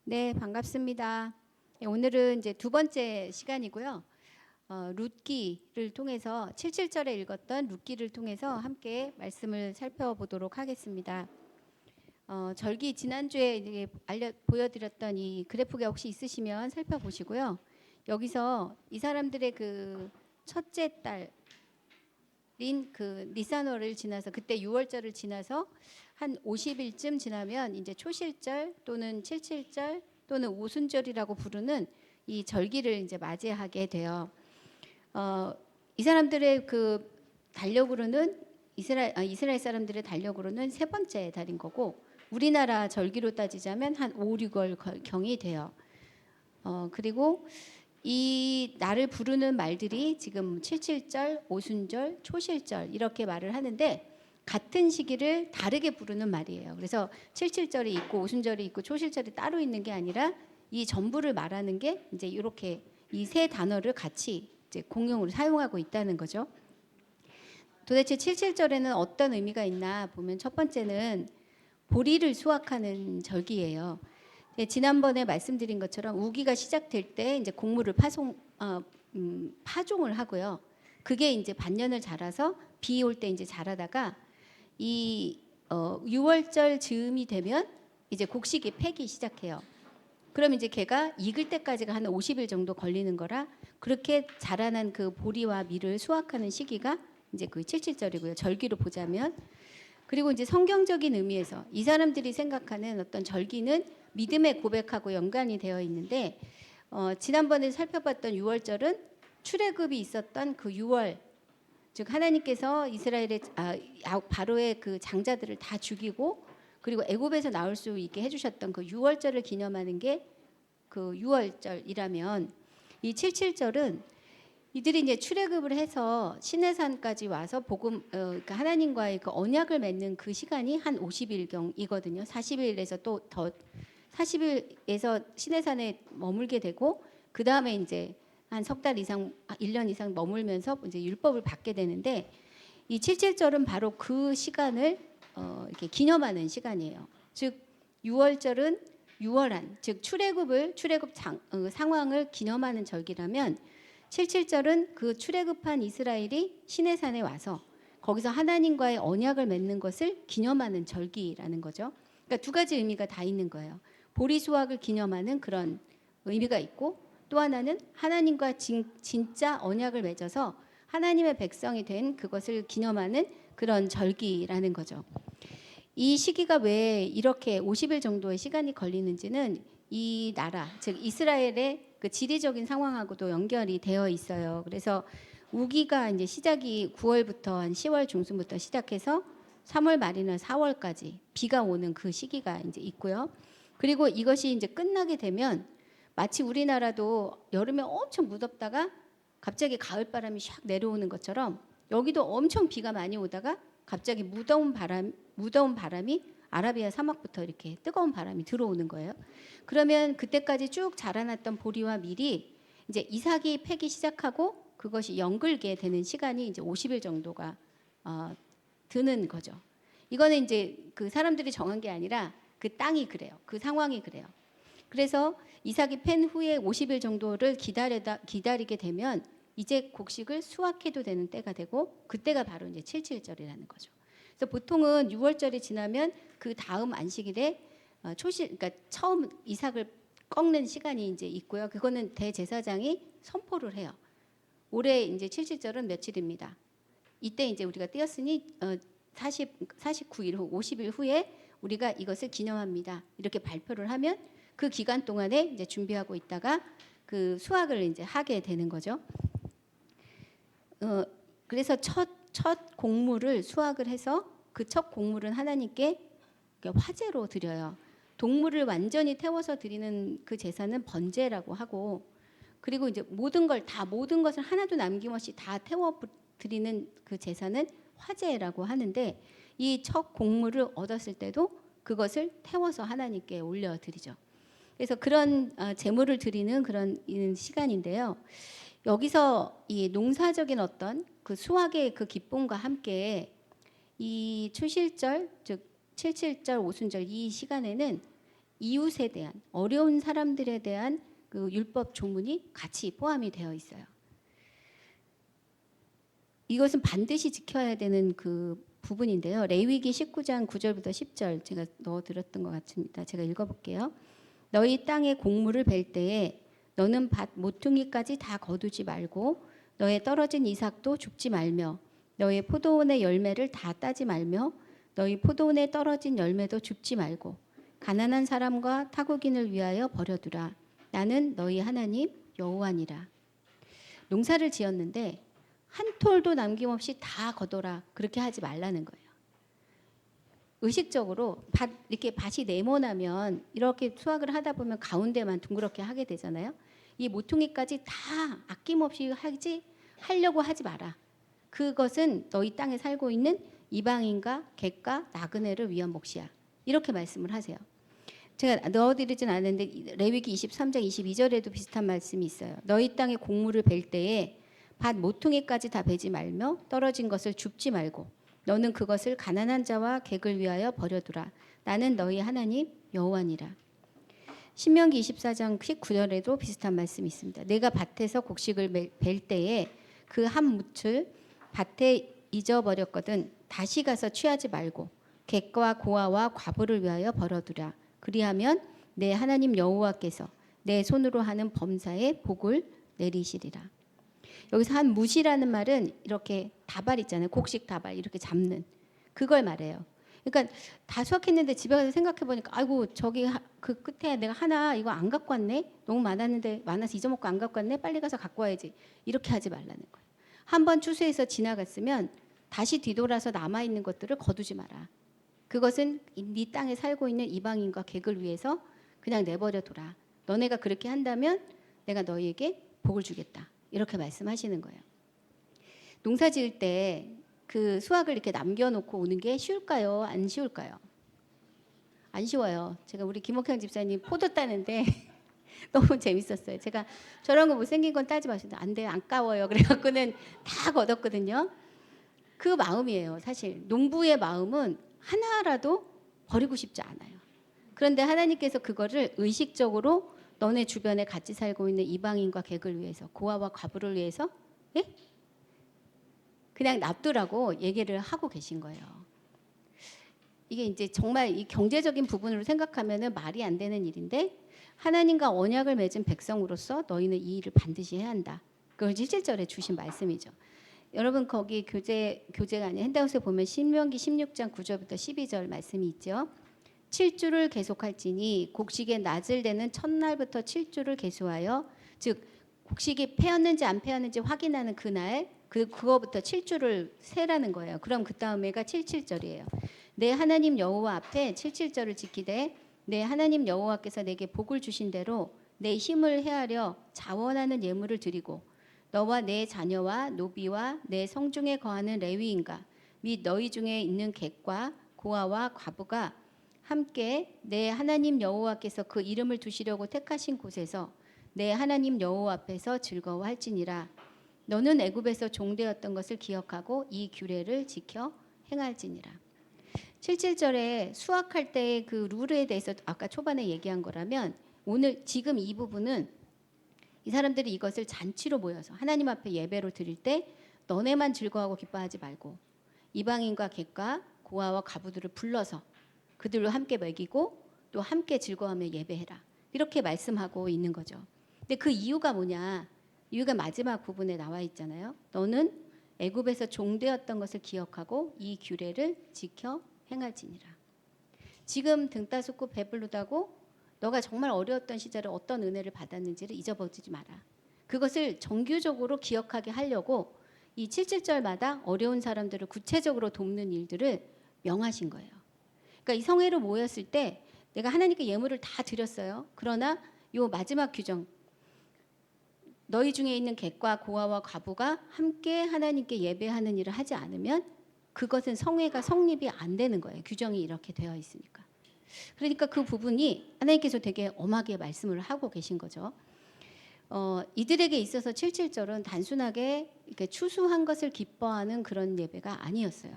네, 반갑습니다. 네, 오늘은 이제 두 번째 시간이고요. 룻기를 통해서 77절에 읽었던 룻기를 통해서 함께 말씀을 살펴보도록 하겠습니다. 절기 지난주에 이제 보여드렸던 이 그래프가 혹시 있으시면 살펴보시고요. 여기서 이 사람들의 그 첫째 달인 그 니산월을 지나서 그때 6월절을 지나서 한 50일쯤 지나면 이제 초실절 또는 77절 또는 오순절이라고 부르는 이 절기를 이제 맞이하게 돼요. 이 사람들의 그 달력으로는 이스라엘 사람들의 달력으로는 세 번째 달인 거고 우리나라 절기로 따지자면 한 5, 6월 경이 돼요. 그리고 이 날을 부르는 말들이 지금 77절, 오순절, 초실절 이렇게 말을 하는데 같은 시기를 다르게 부르는 말이에요. 그래서 77절이 있고 오순절이 있고 초실절이 따로 있는 게 아니라 이 전부를 말하는 게 이제 이렇게 이 세 단어를 같이 이제 공용으로 사용하고 있다는 거죠. 도대체 77절에는 어떤 의미가 있나 보면 첫 번째는 보리를 수확하는 절기예요. 지난번에 말씀드린 것처럼 우기가 시작될 때 이제 곡물을 파종을 하고요. 그게 이제 반년을 자라서 비 올 때 이제 자라다가 이 6월절 즈음이 되면 이제 곡식이 패기 시작해요. 그럼 이제 걔가 익을 때까지가 한 50일 정도 걸리는 거라 그렇게 자라난 그 보리와 밀을 수확하는 시기가 이제 그 77절이고요. 절기로 보자면. 그리고 이제 성경적인 의미에서 이 사람들이 생각하는 어떤 절기는 믿음의 고백하고 연관이 되어 있는데 지난번에 살펴봤던 6월절은 출애굽이 있었던 그 6월 즉 하나님께서 이스라엘의 바로의 그 장자들을 다 죽이고 그리고 애굽에서 나올 수 있게 해주셨던 그 6월절을 기념하는 게 그 6월절이라면 이 77절은 이들이 이제 출애굽을 해서 시내산까지 와서 그러니까 하나님과의 그 언약을 맺는 그 시간이 한 50일경이거든요. 40일에서 또 더 40일에서 시내산에 머물게 되고 그 다음에 이제 한 석 달 이상, 1년 이상 머물면서 이제 율법을 받게 되는데 이 77절은 바로 그 시간을 이렇게 기념하는 시간이에요. 즉 6월절은 6월한, 즉 출애굽 상황을 기념하는 절기라면 77절은 그 출애굽한 이스라엘이 시내산에 와서 거기서 하나님과의 언약을 맺는 것을 기념하는 절기라는 거죠. 그러니까 두 가지 의미가 다 있는 거예요. 보리 수확을 기념하는 그런 의미가 있고 또 하나는 하나님과 진짜 언약을 맺어서 하나님의 백성이 된 그것을 기념하는 그런 절기라는 거죠. 이 시기가 왜 이렇게 50일 정도의 시간이 걸리는지는 이 나라, 즉 이스라엘의 그 지리적인 상황하고도 연결이 되어 있어요. 그래서 우기가 이제 시작이 9월부터 한 10월 중순부터 시작해서 3월 말이나 4월까지 비가 오는 그 시기가 이제 있고요. 그리고 이것이 이제 끝나게 되면 마치 우리나라도 여름에 엄청 무덥다가 갑자기 가을바람이 샥 내려오는 것처럼 여기도 엄청 비가 많이 오다가 갑자기 무더운 바람이 아라비아 사막부터 이렇게 뜨거운 바람이 들어오는 거예요. 그러면 그때까지 쭉 자라났던 보리와 밀이 이제 이삭이 패기 시작하고 그것이 연글게 되는 시간이 이제 50일 정도가 드는 거죠. 이거는 이제 그 사람들이 정한 게 아니라 그 땅이 그래요. 그 상황이 그래요. 그래서 이삭이 팬 후에 50일 정도를 기다리게 되면 이제 곡식을 수확해도 되는 때가 되고 그때가 바로 이제 77절이라는 거죠. 그래서 보통은 6월절이 지나면 그 다음 안식일에 그러니까 처음 이삭을 꺾는 시간이 이제 있고요. 그거는 대제사장이 선포를 해요. 올해 이제 77절은 며칠입니다. 이때 이제 우리가 띄었으니 49일 후, 50일 후에 우리가 이것을 기념합니다. 이렇게 발표를 하면 그 기간 동안에 이제 준비하고 있다가 그 수확을 이제 하게 되는 거죠. 그래서 첫 곡물을 수확을 해서 그 첫 곡물은 하나님께 화제로 드려요. 동물을 완전히 태워서 드리는 그 제사는 번제라고 하고 그리고 이제 모든 것을 하나도 남김없이 다 태워 드리는 그 제사는 화제라고 하는데 이 첫 곡물을 얻었을 때도 그것을 태워서 하나님께 올려 드리죠. 그래서 그런 제물을 드리는 그런 시간인데요. 여기서 이 농사적인 어떤 그 수확의 그 기쁨과 함께 이 초실절 즉 77절 오순절 이 시간에는 이웃에 대한 어려운 사람들에 대한 그 율법 조문이 같이 포함이 되어 있어요. 이것은 반드시 지켜야 되는 그 부분인데요. 레위기 19장 9절부터 10절 제가 넣어드렸던 것 같습니다. 제가 읽어볼게요. 너희 땅에 곡물을 벨 때에 너는 밭 모퉁이까지 다 거두지 말고 너의 떨어진 이삭도 줍지 말며 너의 포도원의 열매를 다 따지 말며 너희 포도원에 떨어진 열매도 줍지 말고 가난한 사람과 타국인을 위하여 버려두라. 나는 너희 하나님 여호와니라. 농사를 지었는데 한 톨도 남김없이 다 거둬라. 그렇게 하지 말라는 거예요. 의식적으로 이렇게 밭이 네모나면 이렇게 수확을 하다 보면 가운데만 둥그렇게 하게 되잖아요. 이 모퉁이까지 다 아낌없이 하려고 하지 마라. 그것은 너희 땅에 살고 있는 이방인과 객과 나그네를 위한 몫이야. 이렇게 말씀을 하세요. 제가 넣어드리진 않았는데 레위기 23장 22절에도 비슷한 말씀이 있어요. 너희 땅에 곡물을 벨 때에 밭 모퉁이까지 다 베지 말며 떨어진 것을 줍지 말고 너는 그것을 가난한 자와 객을 위하여 버려두라. 나는 너희 하나님 여호와니라. 신명기 24장 19절에도 비슷한 말씀이 있습니다. 내가 밭에서 곡식을 벨 때에 그 한 뭇을 밭에 잊어버렸거든 다시 가서 취하지 말고 객과 고아와 과부를 위하여 버려두라. 그리하면 내 하나님 여호와께서 내 손으로 하는 범사에 복을 내리시리라. 여기서 한 뭇이라는 말은 이렇게 다발 있잖아요. 곡식 다발 이렇게 잡는 그걸 말해요. 그러니까 다 수확했는데 집에 가서 생각해 보니까 아이고 저기 그 끝에 내가 하나 이거 안 갖고 왔네. 너무 많았는데 많아서 잊어먹고 안 갖고 왔네. 빨리 가서 갖고 와야지. 이렇게 하지 말라는 거예요. 한번 추수해서 지나갔으면 다시 뒤돌아서 남아 있는 것들을 거두지 마라. 그것은 네 땅에 살고 있는 이방인과 객을 위해서 그냥 내버려 둬라. 너네가 그렇게 한다면 내가 너희에게 복을 주겠다. 이렇게 말씀하시는 거예요. 농사 지을 때 그 수확을 이렇게 남겨놓고 오는 게 쉬울까요? 안 쉬울까요? 안 쉬워요. 제가 우리 김옥향 집사님 포도 따는데 너무 재밌었어요. 제가 저런 거 못생긴 건 따지 마시는데 안 돼요. 아까워요. 그래갖고는 다 걷었거든요. 그 마음이에요. 사실 농부의 마음은 하나라도 버리고 싶지 않아요. 그런데 하나님께서 그거를 의식적으로 너네 주변에 같이 살고 있는 이방인과 객을 위해서 고아와 과부를 위해서 예? 그냥 놔두라고 얘기를 하고 계신 거예요. 이게 이제 정말 이 경제적인 부분으로 생각하면은 말이 안 되는 일인데 하나님과 언약을 맺은 백성으로서 너희는 이 일을 반드시 해야 한다. 그걸 1절에 주신 말씀이죠. 여러분 거기 교재가 아닌 핸드아웃에 보면 신명기 16장 9절부터 12절 말씀이 있죠. 7주를 계속할지니 곡식의 낫을 되는 첫날부터 7주를 계수하여 즉 곡식이 패였는지 안 패였는지 확인하는 그날 그거부터 7주를 세라는 거예요. 그럼 그 다음에가 77절이에요. 내 하나님 여호와 앞에 77절을 지키되 내 하나님 여호와께서 내게 복을 주신 대로 내 힘을 헤아려 자원하는 예물을 드리고 너와 내 자녀와 노비와 내 성중에 거하는 레위인과 및 너희 중에 있는 객과 고아와 과부가 함께 내 하나님 여호와께서 그 이름을 두시려고 택하신 곳에서 내 하나님 여호와 앞에서 즐거워할지니라. 너는 애굽에서 종되었던 것을 기억하고 이 규례를 지켜 행할지니라. 77절에 수확할 때의 그 룰에 대해서 아까 초반에 얘기한 거라면 오늘 지금 이 부분은 이 사람들이 이것을 잔치로 모여서 하나님 앞에 예배로 드릴 때 너네만 즐거워하고 기뻐하지 말고 이방인과 객과 고아와 과부들을 불러서 그들로 함께 먹이고 또 함께 즐거워하며 예배해라. 이렇게 말씀하고 있는 거죠. 근데 그 이유가 뭐냐? 이유가 마지막 부분에 나와 있잖아요. 너는 애굽에서 종되었던 것을 기억하고 이 규례를 지켜 행할지니라. 지금 등 따숩고 배부르다고 너가 정말 어려웠던 시절에 어떤 은혜를 받았는지를 잊어버리지 마라. 그것을 정규적으로 기억하게 하려고 이 77절마다 어려운 사람들을 구체적으로 돕는 일들을 명하신 거예요. 그러니까 이 성회로 모였을 때 내가 하나님께 예물을 다 드렸어요. 그러나 요 마지막 규정 너희 중에 있는 객과 고아와 과부가 함께 하나님께 예배하는 일을 하지 않으면 그것은 성회가 성립이 안 되는 거예요. 규정이 이렇게 되어 있으니까. 그러니까 그 부분이 하나님께서 되게 엄하게 말씀을 하고 계신 거죠. 이들에게 있어서 77절은 단순하게 이렇게 추수한 것을 기뻐하는 그런 예배가 아니었어요.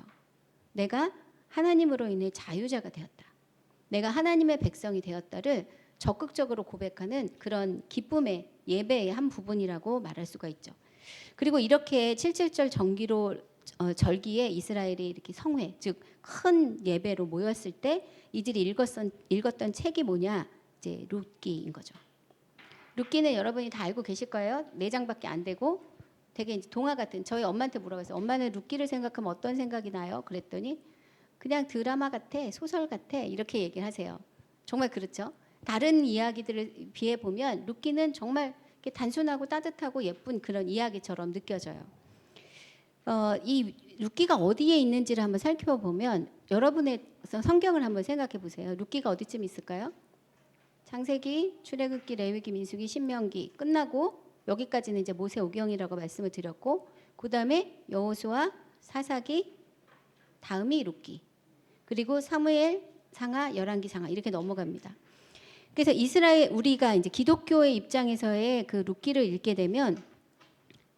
내가 하나님으로 인해 자유자가 되었다. 내가 하나님의 백성이 되었다를 적극적으로 고백하는 그런 기쁨의 예배의 한 부분이라고 말할 수가 있죠. 그리고 이렇게 77절 절기에 이스라엘이 이렇게 성회, 즉 큰 예배로 모였을 때 이들이 읽었던 책이 뭐냐? 이제 룻기인 거죠. 룻기는 여러분이 다 알고 계실 거예요. 4장밖에 안 되고 되게 이제 동화 같은, 저희 엄마한테 물어봤어요. 엄마는 룻기를 생각하면 어떤 생각이 나요? 그랬더니 그냥 드라마 같아, 소설 같아, 이렇게 얘기를 하세요. 정말 그렇죠? 다른 이야기들을 비해 보면 룻기는 정말 이렇게 단순하고 따뜻하고 예쁜 그런 이야기처럼 느껴져요. 이 룻기가 어디에 있는지를 한번 살펴보면 여러분의 성경을 한번 생각해 보세요. 룻기가 어디쯤 있을까요? 창세기, 출애굽기, 레위기, 민수기, 신명기 끝나고 여기까지는 이제 모세오경이라고 말씀을 드렸고, 그다음에 여호수아, 사사기, 다음이 룻기, 그리고 사무엘, 상하, 열왕기, 상하 이렇게 넘어갑니다. 그래서 이스라엘, 우리가 이제 기독교의 입장에서의 그 룻기를 읽게 되면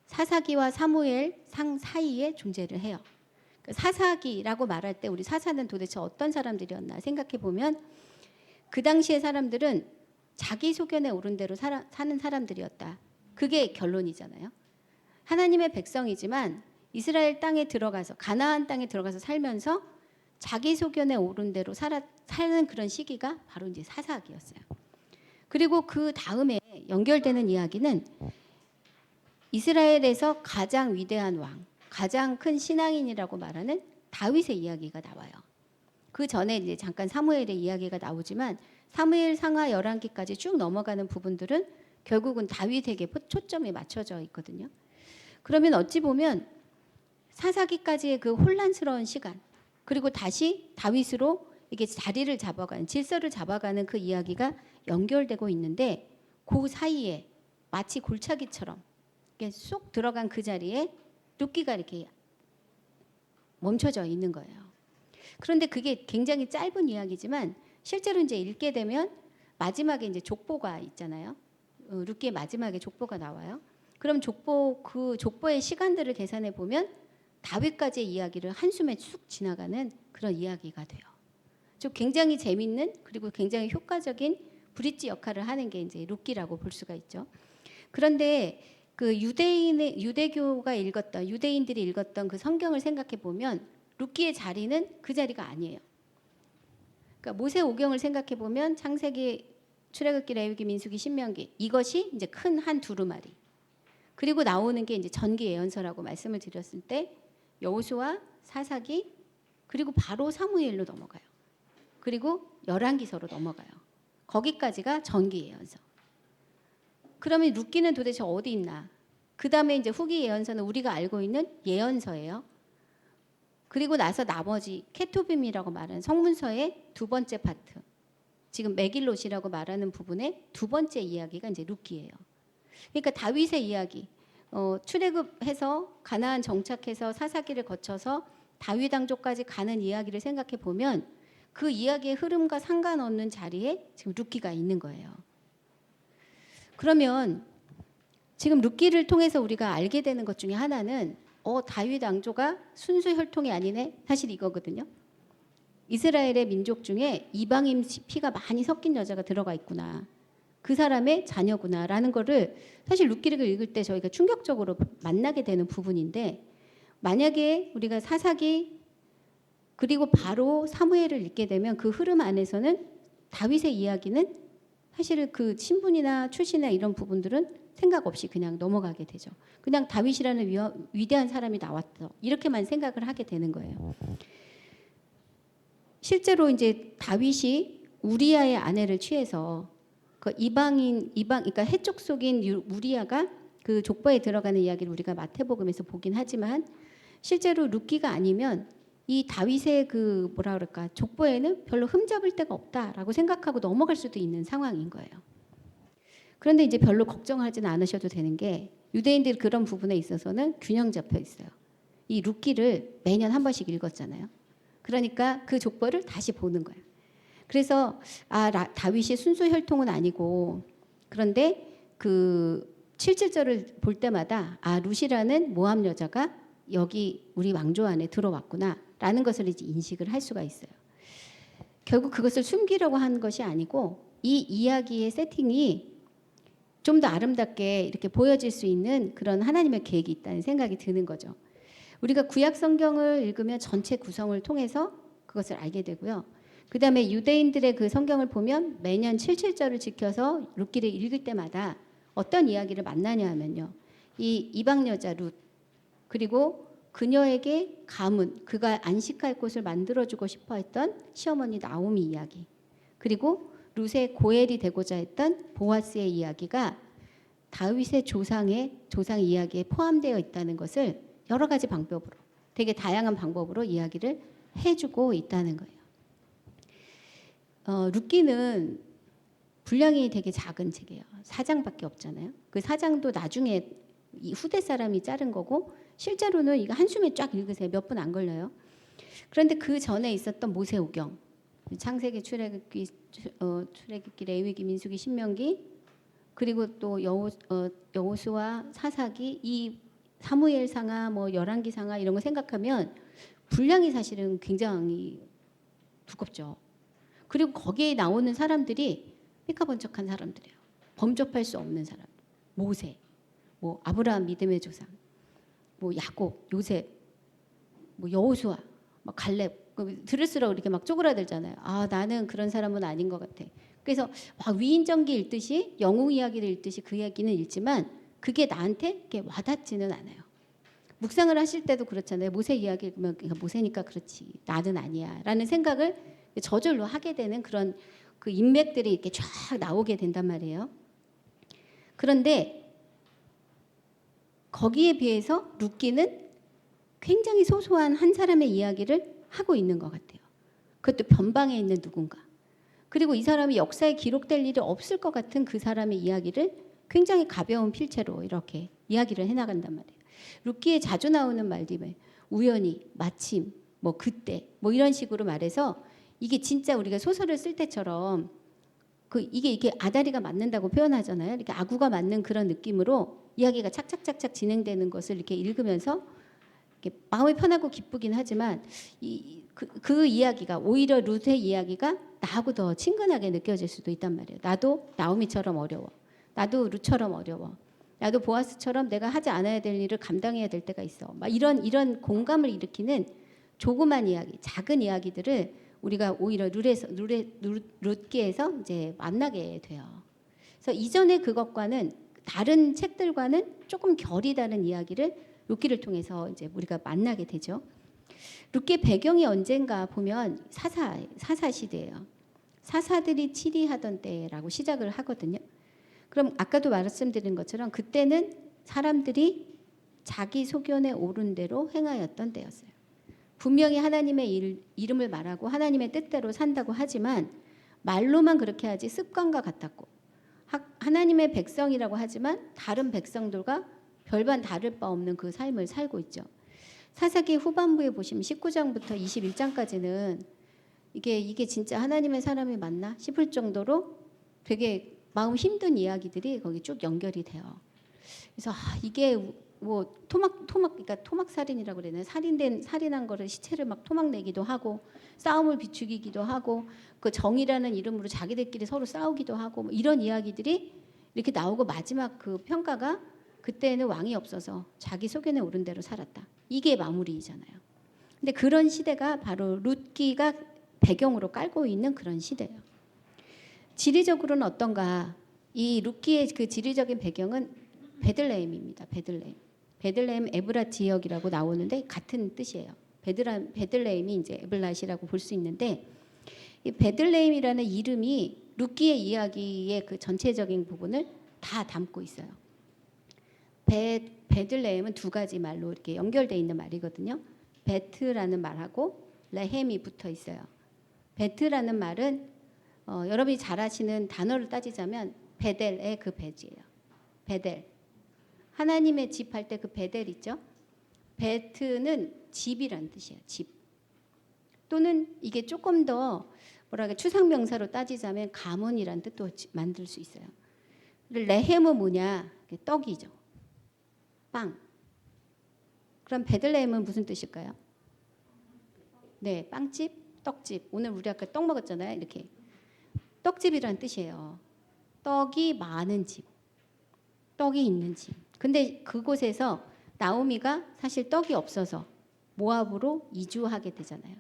사사기와 사무엘 상 사이에 존재를 해요. 사사기라고 말할 때 우리 사사는 도대체 어떤 사람들이었나 생각해 보면 그 당시의 사람들은 자기 소견에 오른 대로 사는 사람들이었다. 그게 결론이잖아요. 하나님의 백성이지만 이스라엘 땅에 들어가서, 가나안 땅에 들어가서 살면서 자기 소견에 오른 대로 사는 그런 시기가 바로 이제 사사기였어요. 그리고 그 다음에 연결되는 이야기는 이스라엘에서 가장 위대한 왕, 가장 큰 신앙인이라고 말하는 다윗의 이야기가 나와요. 그 전에 이제 잠깐 사무엘의 이야기가 나오지만 사무엘, 상하, 열왕기까지 쭉 넘어가는 부분들은 결국은 다윗에게 초점이 맞춰져 있거든요. 그러면 어찌 보면 사사기까지의 그 혼란스러운 시간, 그리고 다시 다윗으로 이게 자리를 잡아가는, 질서를 잡아가는 그 이야기가 연결되고 있는데, 그 사이에 마치 골짜기처럼 이렇게 쏙 들어간 그 자리에 룻기가 이렇게 멈춰져 있는 거예요. 그런데 그게 굉장히 짧은 이야기지만 실제로 이제 읽게 되면 마지막에 이제 족보가 있잖아요. 룻기의 마지막에 족보가 나와요. 그럼 그 족보의 시간들을 계산해 보면 다윗까지의 이야기를 한숨에 쑥 지나가는 그런 이야기가 돼요. 좀 굉장히 재밌는, 그리고 굉장히 효과적인 브릿지 역할을 하는 게 이제 룻기라고 볼 수가 있죠. 그런데 그 유대교가 읽었던, 유대인들이 읽었던 그 성경을 생각해 보면 룻기의 자리는 그 자리가 아니에요. 그러니까 모세오경을 생각해 보면 창세기, 출애굽기, 레위기, 민수기, 신명기, 이것이 이제 큰 한 두루마리. 그리고 나오는 게 이제 전기 예언서라고 말씀을 드렸을 때 여호수아, 사사기, 그리고 바로 사무엘로 넘어가요. 그리고 열왕기서로 넘어가요. 거기까지가 전기 예언서. 그러면 룻기는 도대체 어디 있나? 그 다음에 이제 후기 예언서는 우리가 알고 있는 예언서예요. 그리고 나서 나머지 케토빔이라고 말하는 성문서의 두 번째 파트, 지금 메길롯이라고 말하는 부분의 두 번째 이야기가 이제 룻기예요. 그러니까 다윗의 이야기, 출애굽해서 가나안 정착해서 사사기를 거쳐서 다윗 왕조까지 가는 이야기를 생각해 보면 그 이야기의 흐름과 상관없는 자리에 지금 룻기가 있는 거예요. 그러면 지금 룻기를 통해서 우리가 알게 되는 것 중에 하나는 다윗 왕조가 순수 혈통이 아니네, 사실 이거거든요. 이스라엘의 민족 중에 이방인 피가 많이 섞인 여자가 들어가 있구나, 그 사람의 자녀구나라는 거를 사실 룻기를 읽을 때 저희가 충격적으로 만나게 되는 부분인데, 만약에 우리가 사사기 그리고 바로 사무엘을 읽게 되면 그 흐름 안에서는 다윗의 이야기는 사실은 그 신분이나 출신이나 이런 부분들은 생각 없이 그냥 넘어가게 되죠. 그냥 다윗이라는 위대한 사람이 나왔어, 이렇게만 생각을 하게 되는 거예요. 실제로 이제 다윗이 우리아의 아내를 취해서 그 그러니까 해족 속인 우리아가 그 족보에 들어가는 이야기를 우리가 마태복음에서 보긴 하지만 실제로 룻기가 아니면 이 다윗의 그 뭐라 그럴까, 족보에는 별로 흠잡을 데가 없다라고 생각하고 넘어갈 수도 있는 상황인 거예요. 그런데 이제 별로 걱정하지는 않으셔도 되는 게 유대인들이 그런 부분에 있어서는 균형 잡혀 있어요. 이 룻기를 매년 한 번씩 읽었잖아요. 그러니까 그 족보를 다시 보는 거예요. 그래서 다윗이 순수 혈통은 아니고, 그런데 그 77절을 볼 때마다 룻이라는 모압 여자가 여기 우리 왕조 안에 들어왔구나 라는 것을 이제 인식을 할 수가 있어요. 결국 그것을 숨기려고 한 것이 아니고 이 이야기의 세팅이 좀 더 아름답게 이렇게 보여질 수 있는 그런 하나님의 계획이 있다는 생각이 드는 거죠. 우리가 구약 성경을 읽으면 전체 구성을 통해서 그것을 알게 되고요. 그 다음에 유대인들의 그 성경을 보면 매년 77절을 지켜서 룻기를 읽을 때마다 어떤 이야기를 만나냐 하면요. 이 이방 여자 룻, 그리고 그녀에게 가문, 그가 안식할 곳을 만들어주고 싶어 했던 시어머니 나오미 이야기, 그리고 룻의 고엘이 되고자 했던 보아스의 이야기가 다윗의 조상 이야기에 포함되어 있다는 것을 여러 가지 방법으로, 되게 다양한 방법으로 이야기를 해주고 있다는 거예요. 룻기는 분량이 되게 작은 책이에요. 4장밖에 없잖아요. 그 4장도 나중에 이 후대 사람이 자른 거고, 실제로는 이거 한숨에 쫙 읽으세요. 몇 분 안 걸려요. 그런데 그 전에 있었던 모세오경, 창세기, 출애굽기, 레위기, 민수기, 신명기, 그리고 또 여호수아, 사사기, 이 사무엘상하, 뭐 열왕기상하 이런 거 생각하면 분량이 사실은 굉장히 두껍죠. 그리고 거기에 나오는 사람들이 삐까번쩍한 사람들이에요. 범접할 수 없는 사람. 모세, 뭐 아브라함 믿음의 조상, 뭐 야곱, 요셉, 뭐 여호수아, 막 갈렙. 들을수록 이렇게 막 쪼그라들잖아요. 아, 나는 그런 사람은 아닌 것 같아. 그래서 막 위인전기 읽듯이, 영웅 이야기를 읽듯이 그 이야기는 읽지만 그게 나한테 이렇게 와닿지는 않아요. 묵상을 하실 때도 그렇잖아요. 모세 이야기 읽으면 모세니까 그렇지, 나는 아니야 라는 생각을 저절로 하게 되는 그런 그 인맥들이 이렇게 쫙 나오게 된단 말이에요. 그런데 거기에 비해서 룻기는 굉장히 소소한 한 사람의 이야기를 하고 있는 것 같아요. 그것도 변방에 있는 누군가. 그리고 이 사람이 역사에 기록될 일이 없을 것 같은 그 사람의 이야기를 굉장히 가벼운 필체로 이렇게 이야기를 해나간단 말이에요. 룻기에 자주 나오는 말들이 우연히, 마침, 뭐 그때, 뭐 이런 식으로 말해서 이게 진짜 우리가 소설을 쓸 때처럼 이게 아다리가 맞는다고 표현하잖아요. 이렇게 아구가 맞는 그런 느낌으로 이야기가 착착착착 진행되는 것을 이렇게 읽으면서 이렇게 마음이 편하고 기쁘긴 하지만 그 이야기가 오히려 룻의 이야기가 나하고 더 친근하게 느껴질 수도 있단 말이에요. 나도 나오미처럼 어려워. 나도 룻처럼 어려워. 나도 보아스처럼 내가 하지 않아야 될 일을 감당해야 될 때가 있어. 막 이런 공감을 일으키는 조그만 이야기, 작은 이야기들을 우리가 오히려 룻기에서 이제 만나게 돼요. 그래서 이전에 그것과는 다른 책들과는 조금 결이 다른 이야기를 룻기를 통해서 이제 우리가 만나게 되죠. 룻기의 배경이 언젠가 보면 사사 시대예요. 사사들이 치리하던 때라고 시작을 하거든요. 그럼 아까도 말씀드린 것처럼 그때는 사람들이 자기 소견에 오른 대로 행하였던 때였어요. 분명히 하나님의 이름을 말하고 하나님의 뜻대로 산다고 하지만 말로만 그렇게 하지 습관과 같았고, 하나님의 백성이라고 하지만 다른 백성들과 별반 다를 바 없는 그 삶을 살고 있죠. 사사기 후반부에 보시면 19장부터 21장까지는 이게 진짜 하나님의 사람이 맞나 싶을 정도로 되게 마음 힘든 이야기들이 거기 쭉 연결이 돼요. 그래서 이게 뭐 그러니까 토막 살인이라고 그러나요? 살인한 거를 시체를 막 토막 내기도 하고, 싸움을 비추기도 하고, 그 정의라는 이름으로 자기들끼리 서로 싸우기도 하고, 뭐 이런 이야기들이 이렇게 나오고, 마지막 그 평가가 그때는 왕이 없어서 자기 소견에 오른 대로 살았다. 이게 마무리잖아요. 근데 그런 시대가 바로 룻기가 배경으로 깔고 있는 그런 시대예요. 지리적으로는 어떤가? 이 룻기의 그 지리적인 배경은 베들레헴입니다. 베들레헴 에브라 지역이라고 나오는데 같은 뜻이에요. 베들레헴이 이제 에블랏이라고 볼 수 있는데, 이 베들레헴이라는 이름이 룻기의 이야기의 그 전체적인 부분을 다 담고 있어요. 베들레헴은 두 가지 말로 이렇게 연결되어 있는 말이거든요. 베트라는 말하고 레헴이 붙어 있어요. 베트라는 말은 여러분이 잘 아시는 단어를 따지자면 베델의 그 베지예요. 베델. 하나님의 집 할 때 그 베델 있죠? 베트는 집이란 뜻이에요. 집. 또는 이게 조금 더 추상 명사로 따지자면 가문이란 뜻도 만들 수 있어요. 레헴은 뭐냐? 떡이죠. 빵. 그럼 베들레헴은 무슨 뜻일까요? 네, 빵집. 떡집. 오늘 우리 아까 떡 먹었잖아요. 이렇게. 떡집이라는 뜻이에요. 떡이 많은 집. 떡이 있는 집. 근데 그곳에서 나오미가 사실 떡이 없어서 모압으로 이주하게 되잖아요.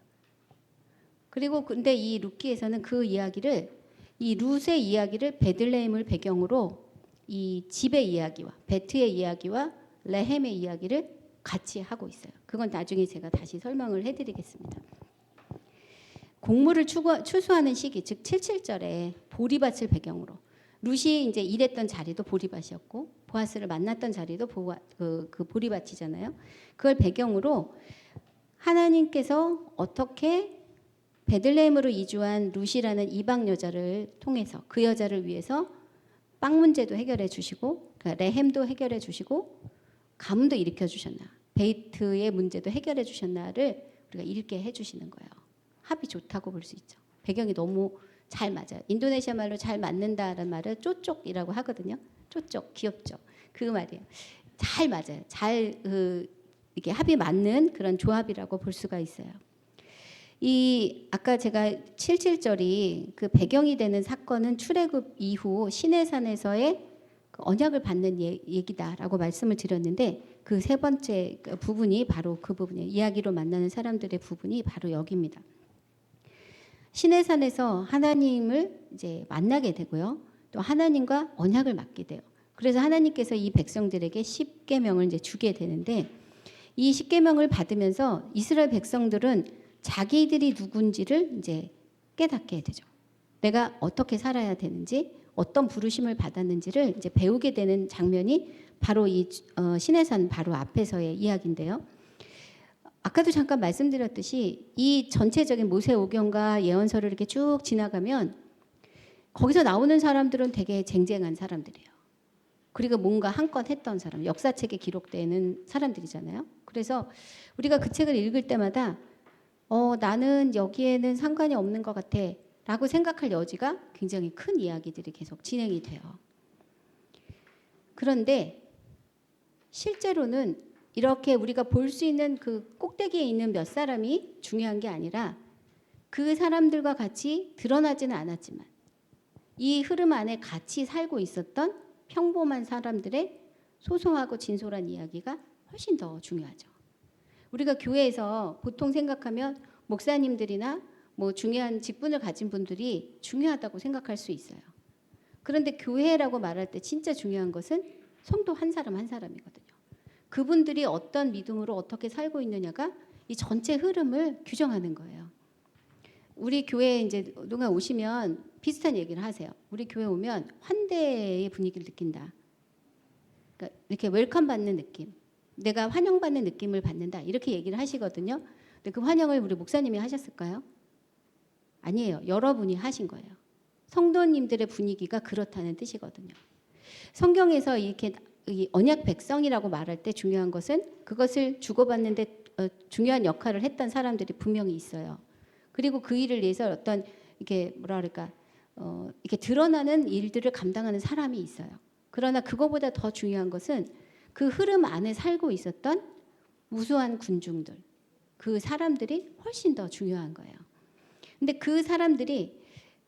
그리고 근데 이 룻기에서는 그 이야기를 이 룻의 이야기를 베들레헴을 배경으로 이 집의 이야기와 베트의 이야기와 레헴의 이야기를 같이 하고 있어요. 그건 나중에 제가 다시 설명을 해드리겠습니다. 곡물을 추수하는 시기, 즉 77절에 보리밭을 배경으로 룻이 이제 일했던 자리도 보리밭이었고 보아스를 만났던 자리도 그 보리밭이잖아요. 그걸 배경으로 하나님께서 어떻게 베들레헴으로 이주한 룻이라는 이방 여자를 통해서 그 여자를 위해서 빵 문제도 해결해 주시고 그러니까 레헴도 해결해 주시고 가뭄도 일으켜 주셨나 베이트의 문제도 해결해 주셨나를 우리가 읽게 해주시는 거예요. 합이 좋다고 볼 수 있죠. 배경이 너무 잘 맞아요. 인도네시아 말로 잘 맞는다라는 말을 쪼쪽이라고 하거든요. 쪼쪽 귀엽죠. 그 말이에요. 잘 맞아요. 잘 이게 합이 맞는 그런 조합이라고 볼 수가 있어요. 이 아까 제가 77절이 그 배경이 되는 사건은 출애굽 이후 시내산에서의 그 언약을 받는 얘기다라고 말씀을 드렸는데 그 세 번째 부분이 바로 그 부분이에요. 이야기로 만나는 사람들의 부분이 바로 여기입니다. 시내산에서 하나님을 이제 만나게 되고요. 또 하나님과 언약을 맺게 돼요. 그래서 하나님께서 이 백성들에게 십계명을 이제 주게 되는데 이 십계명을 받으면서 이스라엘 백성들은 자기들이 누군지를 이제 깨닫게 되죠. 내가 어떻게 살아야 되는지, 어떤 부르심을 받았는지를 이제 배우게 되는 장면이 바로 이 시내산 바로 앞에서의 이야기인데요. 아까도 잠깐 말씀드렸듯이 이 전체적인 모세오경과 예언서를 이렇게 쭉 지나가면 거기서 나오는 사람들은 되게 쟁쟁한 사람들이에요. 그리고 뭔가 한 건 했던 사람, 역사책에 기록되는 사람들이잖아요. 그래서 우리가 그 책을 읽을 때마다 나는 여기에는 상관이 없는 것 같아 라고 생각할 여지가 굉장히 큰 이야기들이 계속 진행이 돼요. 그런데 실제로는 이렇게 우리가 볼 수 있는 그 꼭대기에 있는 몇 사람이 중요한 게 아니라 그 사람들과 같이 드러나지는 않았지만 이 흐름 안에 같이 살고 있었던 평범한 사람들의 소소하고 진솔한 이야기가 훨씬 더 중요하죠. 우리가 교회에서 보통 생각하면 목사님들이나 뭐 중요한 직분을 가진 분들이 중요하다고 생각할 수 있어요. 그런데 교회라고 말할 때 진짜 중요한 것은 성도 한 사람 한 사람이거든요. 그분들이 어떤 믿음으로 어떻게 살고 있느냐가 이 전체 흐름을 규정하는 거예요. 우리 교회에 이제 누가 오시면 비슷한 얘기를 하세요. 우리 교회 오면 환대의 분위기를 느낀다. 그러니까 이렇게 웰컴 받는 느낌. 내가 환영받는 느낌을 받는다. 이렇게 얘기를 하시거든요. 근데 그 환영을 우리 목사님이 하셨을까요? 아니에요. 여러분이 하신 거예요. 성도님들의 분위기가 그렇다는 뜻이거든요. 성경에서 이렇게 이 언약 백성이라고 말할 때 중요한 것은 그것을 주고받는데 중요한 역할을 했던 사람들이 분명히 있어요. 그리고 그 일을 위해서 어떤 이렇게 뭐라 그럴까 이렇게 드러나는 일들을 감당하는 사람이 있어요. 그러나 그거보다 더 중요한 것은 그 흐름 안에 살고 있었던 무수한 군중들, 그 사람들이 훨씬 더 중요한 거예요. 근데 그 사람들이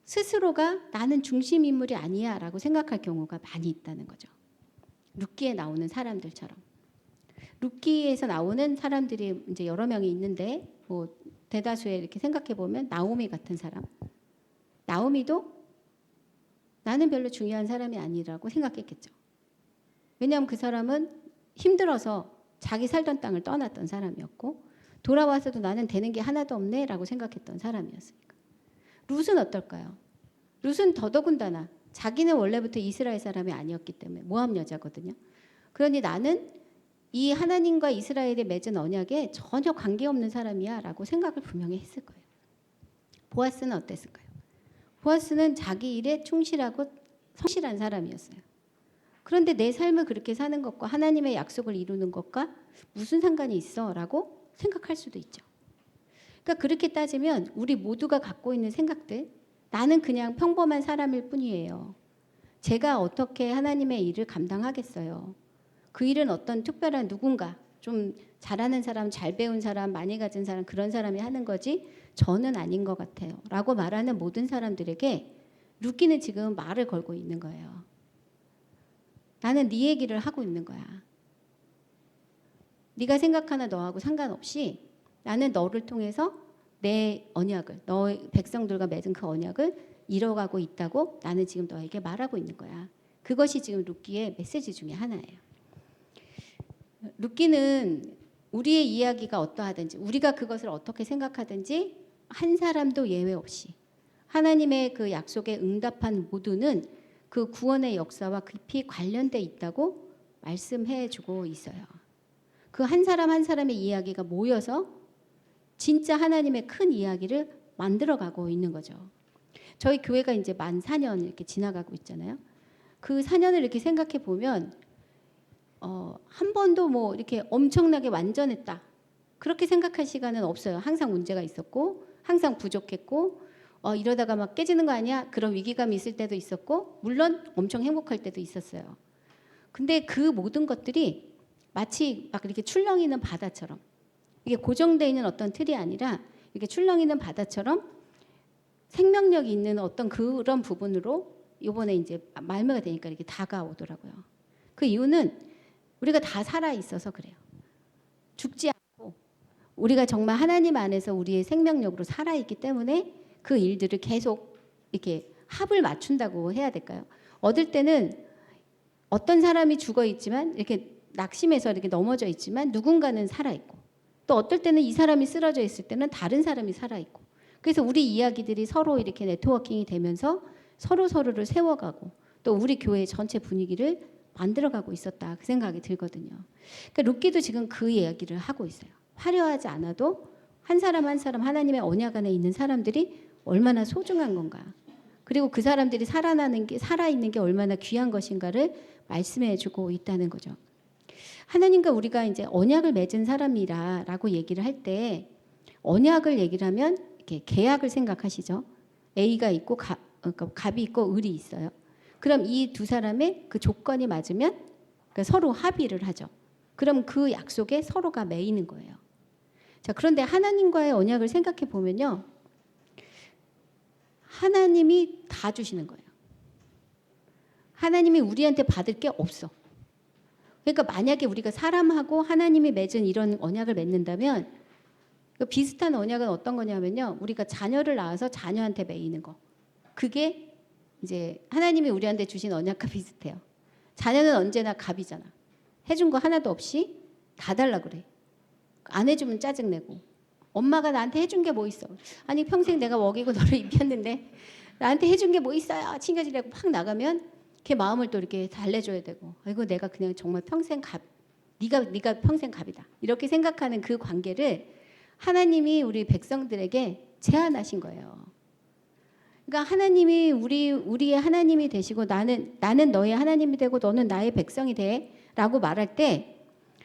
스스로가 나는 중심 인물이 아니야라고 생각할 경우가 많이 있다는 거죠. 룻기에 나오는 사람들처럼. 룻기에서 나오는 사람들이 이제 여러 명이 있는데 뭐 대다수의 이렇게 생각해 보면 나오미 같은 사람. 나오미도 나는 별로 중요한 사람이 아니라고 생각했겠죠. 왜냐하면 그 사람은 힘들어서 자기 살던 땅을 떠났던 사람이었고 돌아와서도 나는 되는 게 하나도 없네라고 생각했던 사람이었으니까. 룻은 어떨까요? 룻은 더더군다나 자기는 원래부터 이스라엘 사람이 아니었기 때문에 모압 여자거든요. 그러니 나는 이 하나님과 이스라엘에 맺은 언약에 전혀 관계없는 사람이야 라고 생각을 분명히 했을 거예요. 보아스는 어땠을까요? 보아스는 자기 일에 충실하고 성실한 사람이었어요. 그런데 내 삶을 그렇게 사는 것과 하나님의 약속을 이루는 것과 무슨 상관이 있어? 라고 생각할 수도 있죠. 그러니까 그렇게 따지면 우리 모두가 갖고 있는 생각들, 나는 그냥 평범한 사람일 뿐이에요. 제가 어떻게 하나님의 일을 감당하겠어요? 그 일은 어떤 특별한 누군가, 좀 잘하는 사람, 잘 배운 사람, 많이 가진 사람 그런 사람이 하는 거지 저는 아닌 것 같아요. 라고 말하는 모든 사람들에게 룻기는 지금 말을 걸고 있는 거예요. 나는 네 얘기를 하고 있는 거야. 네가 생각하는 너하고 상관없이 나는 너를 통해서 내 언약을, 너의 백성들과 맺은 그 언약을 이뤄가고 있다고 나는 지금 너에게 말하고 있는 거야. 그것이 지금 룻기의 메시지 중에 하나예요. 룻기는 우리의 이야기가 어떠하든지 우리가 그것을 어떻게 생각하든지 한 사람도 예외 없이 하나님의 그 약속에 응답한 모두는 그 구원의 역사와 깊이 관련돼 있다고 말씀해 주고 있어요. 그 한 사람 한 사람의 이야기가 모여서 진짜 하나님의 큰 이야기를 만들어가고 있는 거죠. 저희 교회가 이제 만 4년 이렇게 지나가고 있잖아요. 그 4년을 이렇게 생각해 보면 한 번도 뭐 이렇게 엄청나게 완전했다. 그렇게 생각할 시간은 없어요. 항상 문제가 있었고 항상 부족했고 이러다가 막 깨지는 거 아니야? 그런 위기감이 있을 때도 있었고 물론 엄청 행복할 때도 있었어요. 근데 그 모든 것들이 마치 막 이렇게 출렁이는 바다처럼 이게 고정되어 있는 어떤 틀이 아니라 이렇게 출렁이는 바다처럼 생명력이 있는 어떤 그런 부분으로 이번에 이제 말미가 되니까 이렇게 다가오더라고요. 그 이유는 우리가 다 살아 있어서 그래요. 죽지 않고 우리가 정말 하나님 안에서 우리의 생명력으로 살아 있기 때문에 그 일들을 계속 이렇게 합을 맞춘다고 해야 될까요? 얻을 때는 어떤 사람이 죽어 있지만 이렇게 낙심해서 이렇게 넘어져 있지만 누군가는 살아 있고 또 어떨 때는 이 사람이 쓰러져 있을 때는 다른 사람이 살아 있고 그래서 우리 이야기들이 서로 이렇게 네트워킹이 되면서 서로 서로를 세워가고 또 우리 교회 전체 분위기를 만들어가고 있었다 그 생각이 들거든요. 그러니까 룻기도 지금 그 이야기를 하고 있어요. 화려하지 않아도 한 사람 한 사람 하나님의 언약 안에 있는 사람들이 얼마나 소중한 건가. 그리고 그 사람들이 살아있는 게 얼마나 귀한 것인가를 말씀해주고 있다는 거죠. 하나님과 우리가 이제 언약을 맺은 사람이라라고 얘기를 할 때 언약을 얘기를 하면 이렇게 계약을 생각하시죠. A가 있고 그러니까 갑이 있고 을이 있어요. 그럼 이 두 사람의 그 조건이 맞으면 그러니까 서로 합의를 하죠. 그럼 그 약속에 서로가 매이는 거예요. 자, 그런데 하나님과의 언약을 생각해 보면요. 하나님이 다 주시는 거예요. 하나님이 우리한테 받을 게 없어. 그러니까 만약에 우리가 사람하고 하나님이 맺은 이런 언약을 맺는다면 비슷한 언약은 어떤 거냐면요. 우리가 자녀를 낳아서 자녀한테 매이는 거. 그게 이제 하나님이 우리한테 주신 언약과 비슷해요. 자녀는 언제나 갑이잖아. 해준 거 하나도 없이 다 달라 그래. 안 해주면 짜증내고. 엄마가 나한테 해준 게 뭐 있어. 아니 평생 내가 먹이고 너를 입혔는데 나한테 해준 게 뭐 있어요. 친겨지려고 팍 나가면 걔 마음을 또 이렇게 달래줘야 되고. 아이고 내가 그냥 정말 평생 갑. 네가 평생 갑이다. 이렇게 생각하는 그 관계를 하나님이 우리 백성들에게 제안하신 거예요. 그러니까 하나님이 우리의 하나님이 되시고 나는 너의 하나님이 되고 너는 나의 백성이 돼라고 말할 때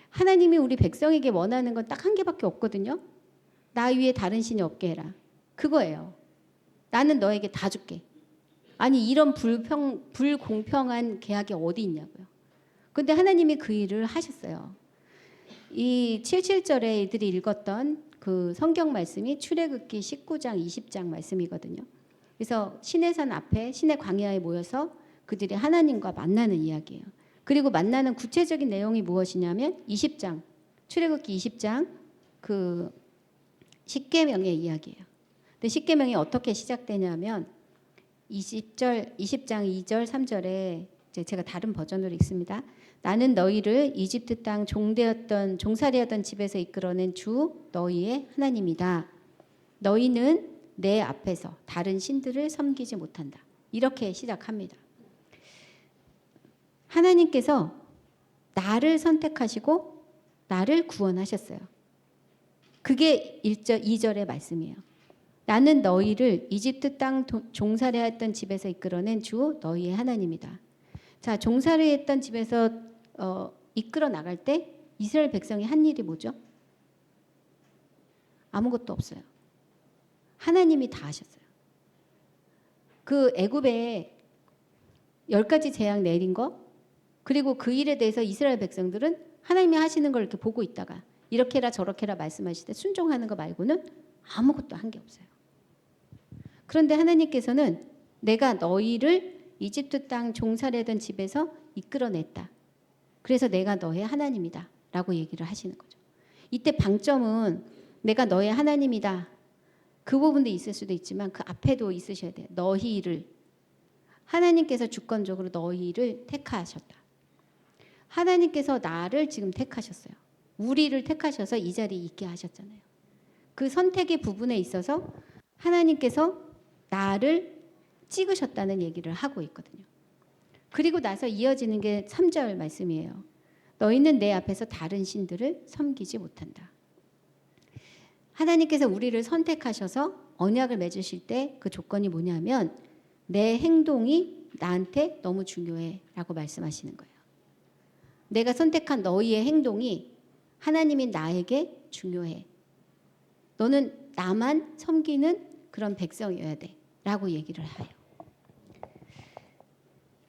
하나님이 우리 백성에게 원하는 건 딱 한 개밖에 없거든요. 나 위에 다른 신이 없게 해라. 그거예요. 나는 너에게 다 줄게. 아니 이런 불공평한 계약이 어디 있냐고요. 근데 하나님이 그 일을 하셨어요. 이 77절에 이들이 읽었던 그 성경 말씀이 출애굽기 19장 20장 말씀이거든요. 그래서 시내산 앞에 시내 광야에 모여서 그들이 하나님과 만나는 이야기예요. 그리고 만나는 구체적인 내용이 무엇이냐면 20장 출애굽기 20장 그 십계명의 이야기예요. 근데 십계명이 어떻게 시작되냐면 20장 2절 3절에 제가 다른 버전으로 읽습니다. 나는 너희를 이집트 땅 종살이였던 집에서 이끌어낸 주 너희의 하나님이다. 너희는 내 앞에서 다른 신들을 섬기지 못한다. 이렇게 시작합니다. 하나님께서 나를 선택하시고 나를 구원하셨어요. 그게 2절의 말씀이에요. 나는 너희를 이집트 땅 종살이했던 집에서 이끌어낸 주 너희의 하나님이다. 자, 종살이했던 집에서 이끌어 나갈 때 이스라엘 백성이 한 일이 뭐죠? 아무것도 없어요. 하나님이 다 하셨어요. 그 애굽에 10가지 재앙 내린 거 그리고 그 일에 대해서 이스라엘 백성들은 하나님이 하시는 걸 이렇게 보고 있다가 이렇게 해라 저렇게 해라 말씀하실 때 순종하는 거 말고는 아무것도 한 게 없어요. 그런데 하나님께서는 내가 너희를 이집트 땅 종살이던 집에서 이끌어냈다. 그래서 내가 너의 하나님이다 라고 얘기를 하시는 거죠. 이때 방점은 내가 너의 하나님이다. 그 부분도 있을 수도 있지만 그 앞에도 있으셔야 돼요. 너희를. 하나님께서 주권적으로 너희를 택하셨다. 하나님께서 나를 지금 택하셨어요. 우리를 택하셔서 이 자리에 있게 하셨잖아요. 그 선택의 부분에 있어서 하나님께서 나를 찍으셨다는 얘기를 하고 있거든요. 그리고 나서 이어지는 게 3절 말씀이에요. 너희는 내 앞에서 다른 신들을 섬기지 못한다. 하나님께서 우리를 선택하셔서 언약을 맺으실 때 그 조건이 뭐냐면 내 행동이 나한테 너무 중요해 라고 말씀하시는 거예요. 내가 선택한 너희의 행동이 하나님인 나에게 중요해. 너는 나만 섬기는 그런 백성이어야 돼 라고 얘기를 해요.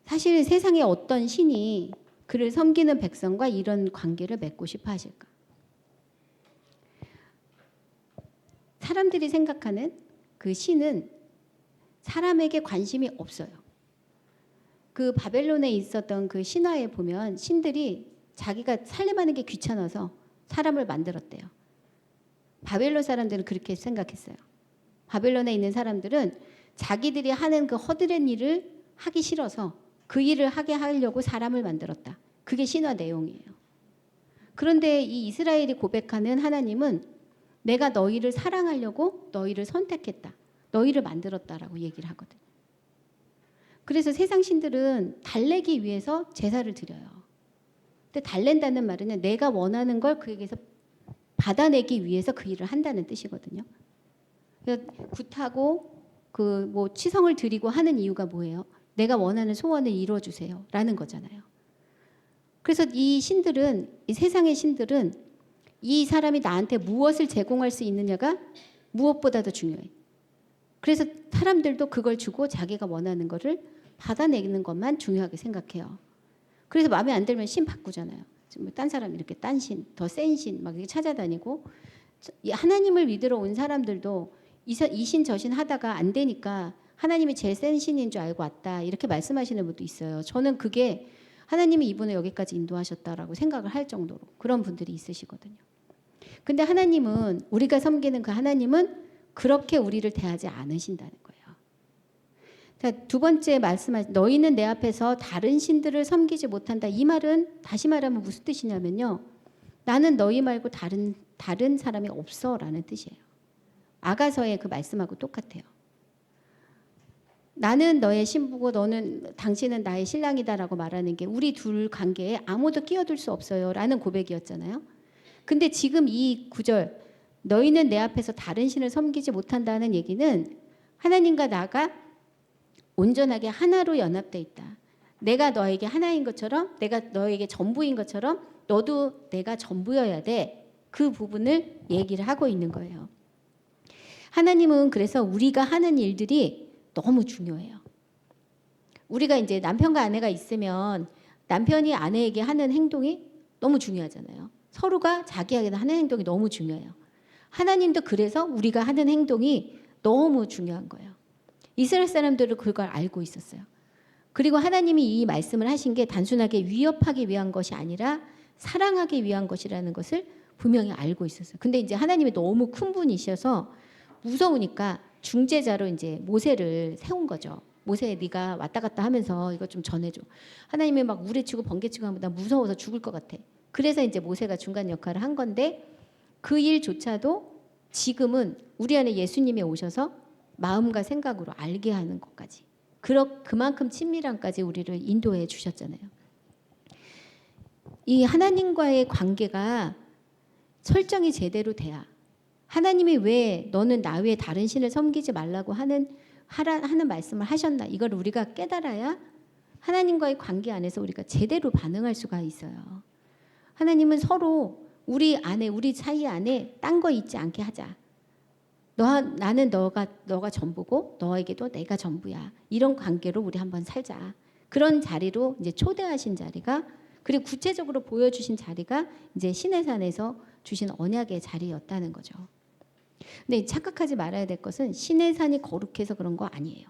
사실 세상에 어떤 신이 그를 섬기는 백성과 이런 관계를 맺고 싶어 하실까? 사람들이 생각하는 그 신은 사람에게 관심이 없어요. 그 바벨론에 있었던 그 신화에 보면 신들이 자기가 살림하는 게 귀찮아서 사람을 만들었대요. 바벨론 사람들은 그렇게 생각했어요. 바벨론에 있는 사람들은 자기들이 하는 그 허드렛 일을 하기 싫어서 그 일을 하게 하려고 사람을 만들었다. 그게 신화 내용이에요. 그런데 이 이스라엘이 고백하는 하나님은 내가 너희를 사랑하려고 너희를 선택했다. 너희를 만들었다라고 얘기를 하거든요. 그래서 세상 신들은 달래기 위해서 제사를 드려요. 근데 달랜다는 말은 내가 원하는 걸 그에게서 받아내기 위해서 그 일을 한다는 뜻이거든요. 그래서 굿하고 그 뭐 치성을 드리고 하는 이유가 뭐예요? 내가 원하는 소원을 이루어주세요 라는 거잖아요. 그래서 이 신들은, 이 세상의 신들은 이 사람이 나한테 무엇을 제공할 수 있느냐가 무엇보다도 중요해. 그래서 사람들도 그걸 주고 자기가 원하는 거를 받아내는 것만 중요하게 생각해요. 그래서 마음에 안 들면 신 바꾸잖아요. 딴 사람 이렇게 딴 신, 더 센 신 막 이렇게 찾아다니고, 하나님을 믿으러 온 사람들도 이 신 저 신 하다가 안 되니까 하나님이 제일 센 신인 줄 알고 왔다 이렇게 말씀하시는 분도 있어요. 저는 그게 하나님이 이분을 여기까지 인도하셨다라고 생각을 할 정도로 그런 분들이 있으시거든요. 근데 하나님은, 우리가 섬기는 그 하나님은 그렇게 우리를 대하지 않으신다는 거예요. 자, 두 번째 말씀하신 너희는 내 앞에서 다른 신들을 섬기지 못한다. 이 말은 다시 말하면 무슨 뜻이냐면요. 나는 너희 말고 다른 사람이 없어라는 뜻이에요. 아가서의 그 말씀하고 똑같아요. 나는 너의 신부고 당신은 나의 신랑이다라고 말하는 게 우리 둘 관계에 아무도 끼어들 수 없어요라는 고백이었잖아요. 근데 지금 이 구절 너희는 내 앞에서 다른 신을 섬기지 못한다는 얘기는 하나님과 나가 온전하게 하나로 연합되어 있다. 내가 너에게 하나인 것처럼, 내가 너에게 전부인 것처럼 너도 내가 전부여야 돼. 그 부분을 얘기를 하고 있는 거예요. 하나님은 그래서 우리가 하는 일들이 너무 중요해요. 우리가 이제 남편과 아내가 있으면 남편이 아내에게 하는 행동이 너무 중요하잖아요. 서로가 자기에게 하는 행동이 너무 중요해요. 하나님도 그래서 우리가 하는 행동이 너무 중요한 거예요. 이스라엘 사람들은 그걸 알고 있었어요. 그리고 하나님이 이 말씀을 하신 게 단순하게 위협하기 위한 것이 아니라 사랑하기 위한 것이라는 것을 분명히 알고 있었어요. 근데 이제 하나님이 너무 큰 분이셔서 무서우니까 중재자로 이제 모세를 세운 거죠. 모세, 네가 왔다 갔다 하면서 이거 좀 전해줘. 하나님이 막 우레치고 번개치고 하면 나 무서워서 죽을 것 같아. 그래서 이제 모세가 중간 역할을 한 건데 그 일조차도 지금은 우리 안에 예수님이 오셔서 마음과 생각으로 알게 하는 것까지 그만큼 친밀함까지 우리를 인도해 주셨잖아요. 이 하나님과의 관계가 설정이 제대로 돼야 하나님이 왜 너는 나 외에 다른 신을 섬기지 말라고 하는 말씀을 하셨나 이걸 우리가 깨달아야 하나님과의 관계 안에서 우리가 제대로 반응할 수가 있어요. 하나님은 서로 우리 사이 안에 딴 거 있지 않게 하자. 나는 너가 전부고 너에게도 내가 전부야. 이런 관계로 우리 한번 살자. 그런 자리로 이제 초대하신 자리가, 그리고 구체적으로 보여주신 자리가 이제 시내산에서 주신 언약의 자리였다는 거죠. 근데 착각하지 말아야 될 것은 시내산이 거룩해서 그런 거 아니에요.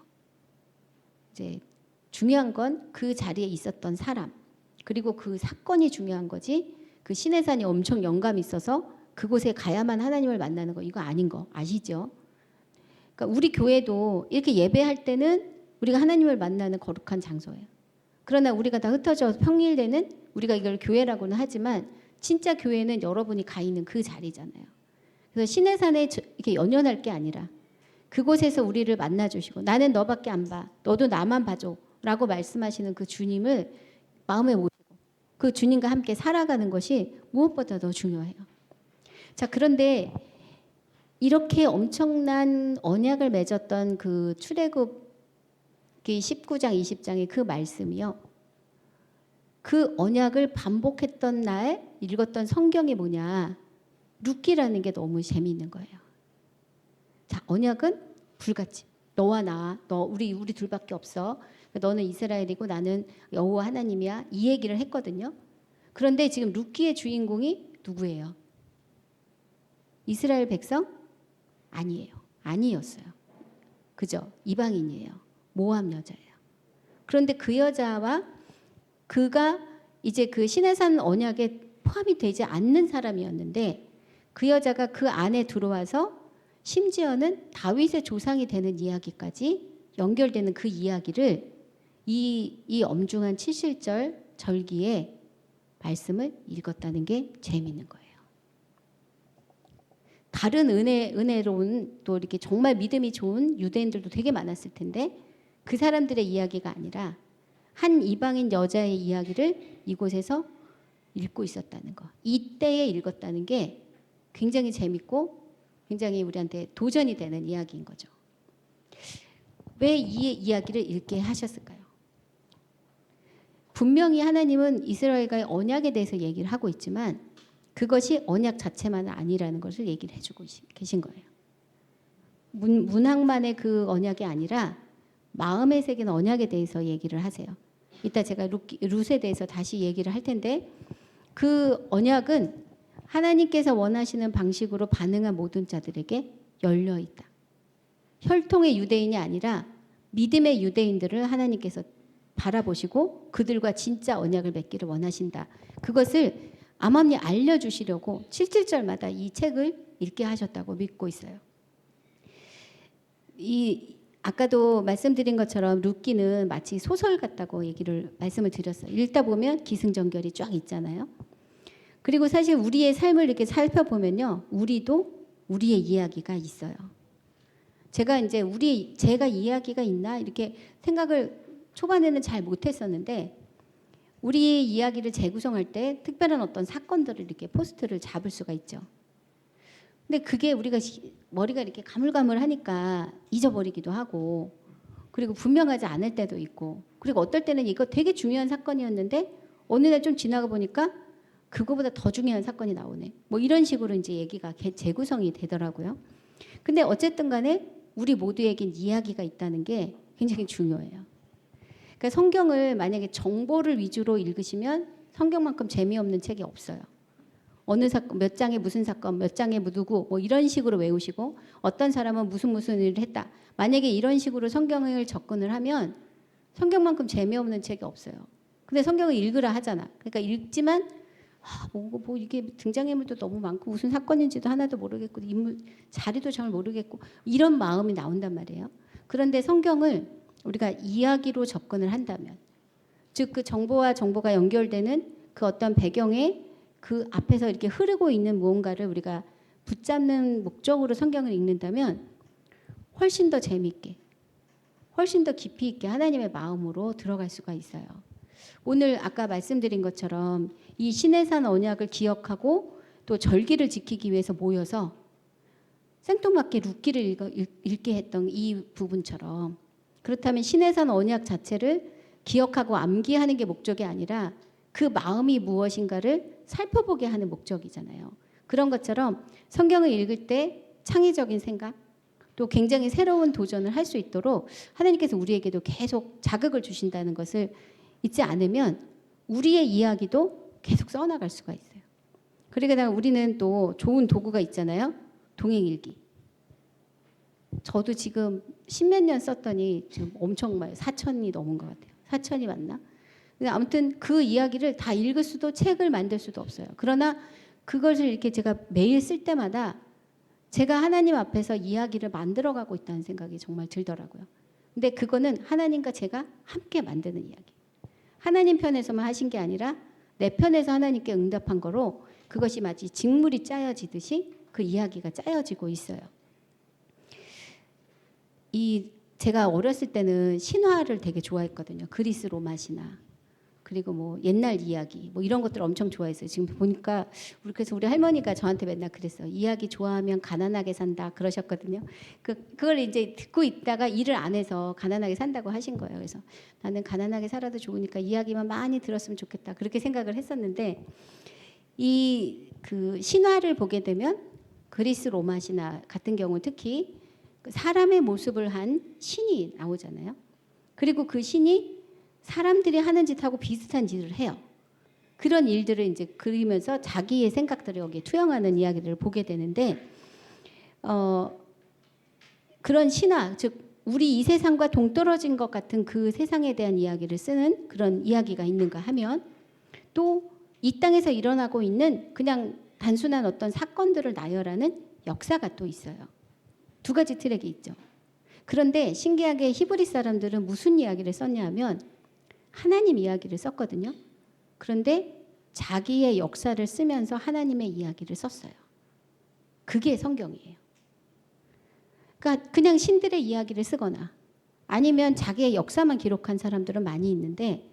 이제 중요한 건 그 자리에 있었던 사람, 그리고 그 사건이 중요한 거지. 그 시내산이 엄청 영감이 있어서 그곳에 가야만 하나님을 만나는 거, 이거 아닌 거 아시죠? 그러니까 우리 교회도 이렇게 예배할 때는 우리가 하나님을 만나는 거룩한 장소예요. 그러나 우리가 다 흩어져 평일에는 우리가 이걸 교회라고는 하지만 진짜 교회는 여러분이 가 있는 그 자리잖아요. 그래서 시내산에 이렇게 연연할 게 아니라 그곳에서 우리를 만나주시고 나는 너밖에 안 봐. 너도 나만 봐줘. 라고 말씀하시는 그 주님을 마음에 모시고 그 주님과 함께 살아가는 것이 무엇보다 더 중요해요. 자, 그런데 이렇게 엄청난 언약을 맺었던 그 출애굽기 19장 20장의 그 말씀이요. 그 언약을 반복했던 날 읽었던 성경이 뭐냐. 룻기라는 게 너무 재미있는 거예요. 자, 언약은 불같이 너와 나, 우리 둘밖에 없어. 너는 이스라엘이고 나는 여호와 하나님이야. 이 얘기를 했거든요. 그런데 지금 룻기의 주인공이 누구예요? 이스라엘 백성? 아니에요. 아니었어요. 그죠? 이방인이에요. 모압 여자예요. 그런데 그 여자와 그가 이제 그 시내산 언약에 포함이 되지 않는 사람이었는데 그 여자가 그 안에 들어와서 심지어는 다윗의 조상이 되는 이야기까지 연결되는 그 이야기를 이 엄중한 칠실절 절기에 말씀을 읽었다는 게 재미있는 거예요. 다른 은혜로운 또 이렇게 정말 믿음이 좋은 유대인들도 되게 많았을 텐데 그 사람들의 이야기가 아니라 한 이방인 여자의 이야기를 이곳에서 읽고 있었다는 거. 이때에 읽었다는 게 굉장히 재밌고 굉장히 우리한테 도전이 되는 이야기인 거죠. 왜 이 이야기를 읽게 하셨을까요? 분명히 하나님은 이스라엘과의 언약에 대해서 얘기를 하고 있지만 그것이 언약 자체만은 아니라는 것을 얘기를 해주고 계신 거예요. 문학만의 그 언약이 아니라 마음에 새긴 언약에 대해서 얘기를 하세요. 이따 제가 룻에 대해서 다시 얘기를 할 텐데 그 언약은 하나님께서 원하시는 방식으로 반응한 모든 자들에게 열려 있다. 혈통의 유대인이 아니라 믿음의 유대인들을 하나님께서 바라보시고 그들과 진짜 언약을 맺기를 원하신다. 그것을 암암리 알려주시려고 7절마다 이 책을 읽게 하셨다고 믿고 있어요. 아까도 말씀드린 것처럼 룻기는 마치 소설 같다고 말씀을 드렸어요. 읽다 보면 기승전결이 쫙 있잖아요. 그리고 사실 우리의 삶을 이렇게 살펴보면요, 우리도 우리의 이야기가 있어요. 제가 이야기가 있나 이렇게 생각을 초반에는 잘 못했었는데 우리의 이야기를 재구성할 때 특별한 어떤 사건들을 이렇게 포스트를 잡을 수가 있죠. 근데 그게 머리가 이렇게 가물가물하니까 잊어버리기도 하고 그리고 분명하지 않을 때도 있고 그리고 어떨 때는 이거 되게 중요한 사건이었는데 어느 날 좀 지나가 보니까 그거보다 더 중요한 사건이 나오네. 뭐 이런 식으로 이제 얘기가 재구성이 되더라고요. 근데 어쨌든 간에 우리 모두에겐 이야기가 있다는 게 굉장히 중요해요. 그러니까 성경을 만약에 정보를 위주로 읽으시면 성경만큼 재미없는 책이 없어요. 어느 사건, 몇 장에 무슨 사건, 몇 장에 누구, 뭐 이런 식으로 외우시고 어떤 사람은 무슨 일을 했다. 만약에 이런 식으로 성경을 접근을 하면 성경만큼 재미없는 책이 없어요. 근데 성경을 읽으라 하잖아. 그러니까 읽지만 이게 등장인물도 너무 많고 무슨 사건인지도 하나도 모르겠고 인물 자리도 잘 모르겠고 이런 마음이 나온단 말이에요. 그런데 성경을 우리가 이야기로 접근을 한다면 즉 그 정보가 연결되는 그 어떤 배경에 그 앞에서 이렇게 흐르고 있는 무언가를 우리가 붙잡는 목적으로 성경을 읽는다면 훨씬 더 재미있게 훨씬 더 깊이 있게 하나님의 마음으로 들어갈 수가 있어요. 오늘 아까 말씀드린 것처럼 이 시내산 언약을 기억하고 또 절기를 지키기 위해서 모여서 생뚱맞게 룻기를 읽게 했던 이 부분처럼 그렇다면 시내산 언약 자체를 기억하고 암기하는 게 목적이 아니라 그 마음이 무엇인가를 살펴보게 하는 목적이잖아요. 그런 것처럼 성경을 읽을 때 창의적인 생각 또 굉장히 새로운 도전을 할 수 있도록 하나님께서 우리에게도 계속 자극을 주신다는 것을 잊지 않으면 우리의 이야기도 계속 써나갈 수가 있어요. 그러니까 우리는 또 좋은 도구가 있잖아요. 동행일기. 저도 지금 십몇 년 썼더니 지금 엄청 많이 4천이 넘은 것 같아요. 4천이 맞나? 근데 아무튼 그 이야기를 다 읽을 수도 책을 만들 수도 없어요. 그러나 그것을 이렇게 제가 매일 쓸 때마다 제가 하나님 앞에서 이야기를 만들어가고 있다는 생각이 정말 들더라고요. 근데 그거는 하나님과 제가 함께 만드는 이야기. 하나님 편에서만 하신 게 아니라 내 편에서 하나님께 응답한 거로 그것이 마치 직물이 짜여지듯이 그 이야기가 짜여지고 있어요. 제가 어렸을 때는 신화를 되게 좋아했거든요. 그리스 로마 신화. 그리고 뭐 옛날 이야기 뭐 이런 것들 엄청 좋아했어요. 지금 보니까 그래서 우리 할머니가 저한테 맨날 그랬어요. 이야기 좋아하면 가난하게 산다 그러셨거든요. 그걸 이제 듣고 있다가 일을 안 해서 가난하게 산다고 하신 거예요. 그래서 나는 가난하게 살아도 좋으니까 이야기만 많이 들었으면 좋겠다 그렇게 생각을 했었는데 그 신화를 보게 되면 그리스 로마 신화 같은 경우 특히 사람의 모습을 한 신이 나오잖아요. 그리고 그 신이 사람들이 하는 짓하고 비슷한 짓을 해요. 그런 일들을 이제 그리면서 자기의 생각들을 여기에 투영하는 이야기들을 보게 되는데 그런 신화, 즉 우리 이 세상과 동떨어진 것 같은 그 세상에 대한 이야기를 쓰는 그런 이야기가 있는가 하면 또 이 땅에서 일어나고 있는 그냥 단순한 어떤 사건들을 나열하는 역사가 또 있어요. 두 가지 트랙이 있죠. 그런데 신기하게 히브리 사람들은 무슨 이야기를 썼냐 하면 하나님 이야기를 썼거든요. 그런데 자기의 역사를 쓰면서 하나님의 이야기를 썼어요. 그게 성경이에요. 그러니까 그냥 신들의 이야기를 쓰거나 아니면 자기의 역사만 기록한 사람들은 많이 있는데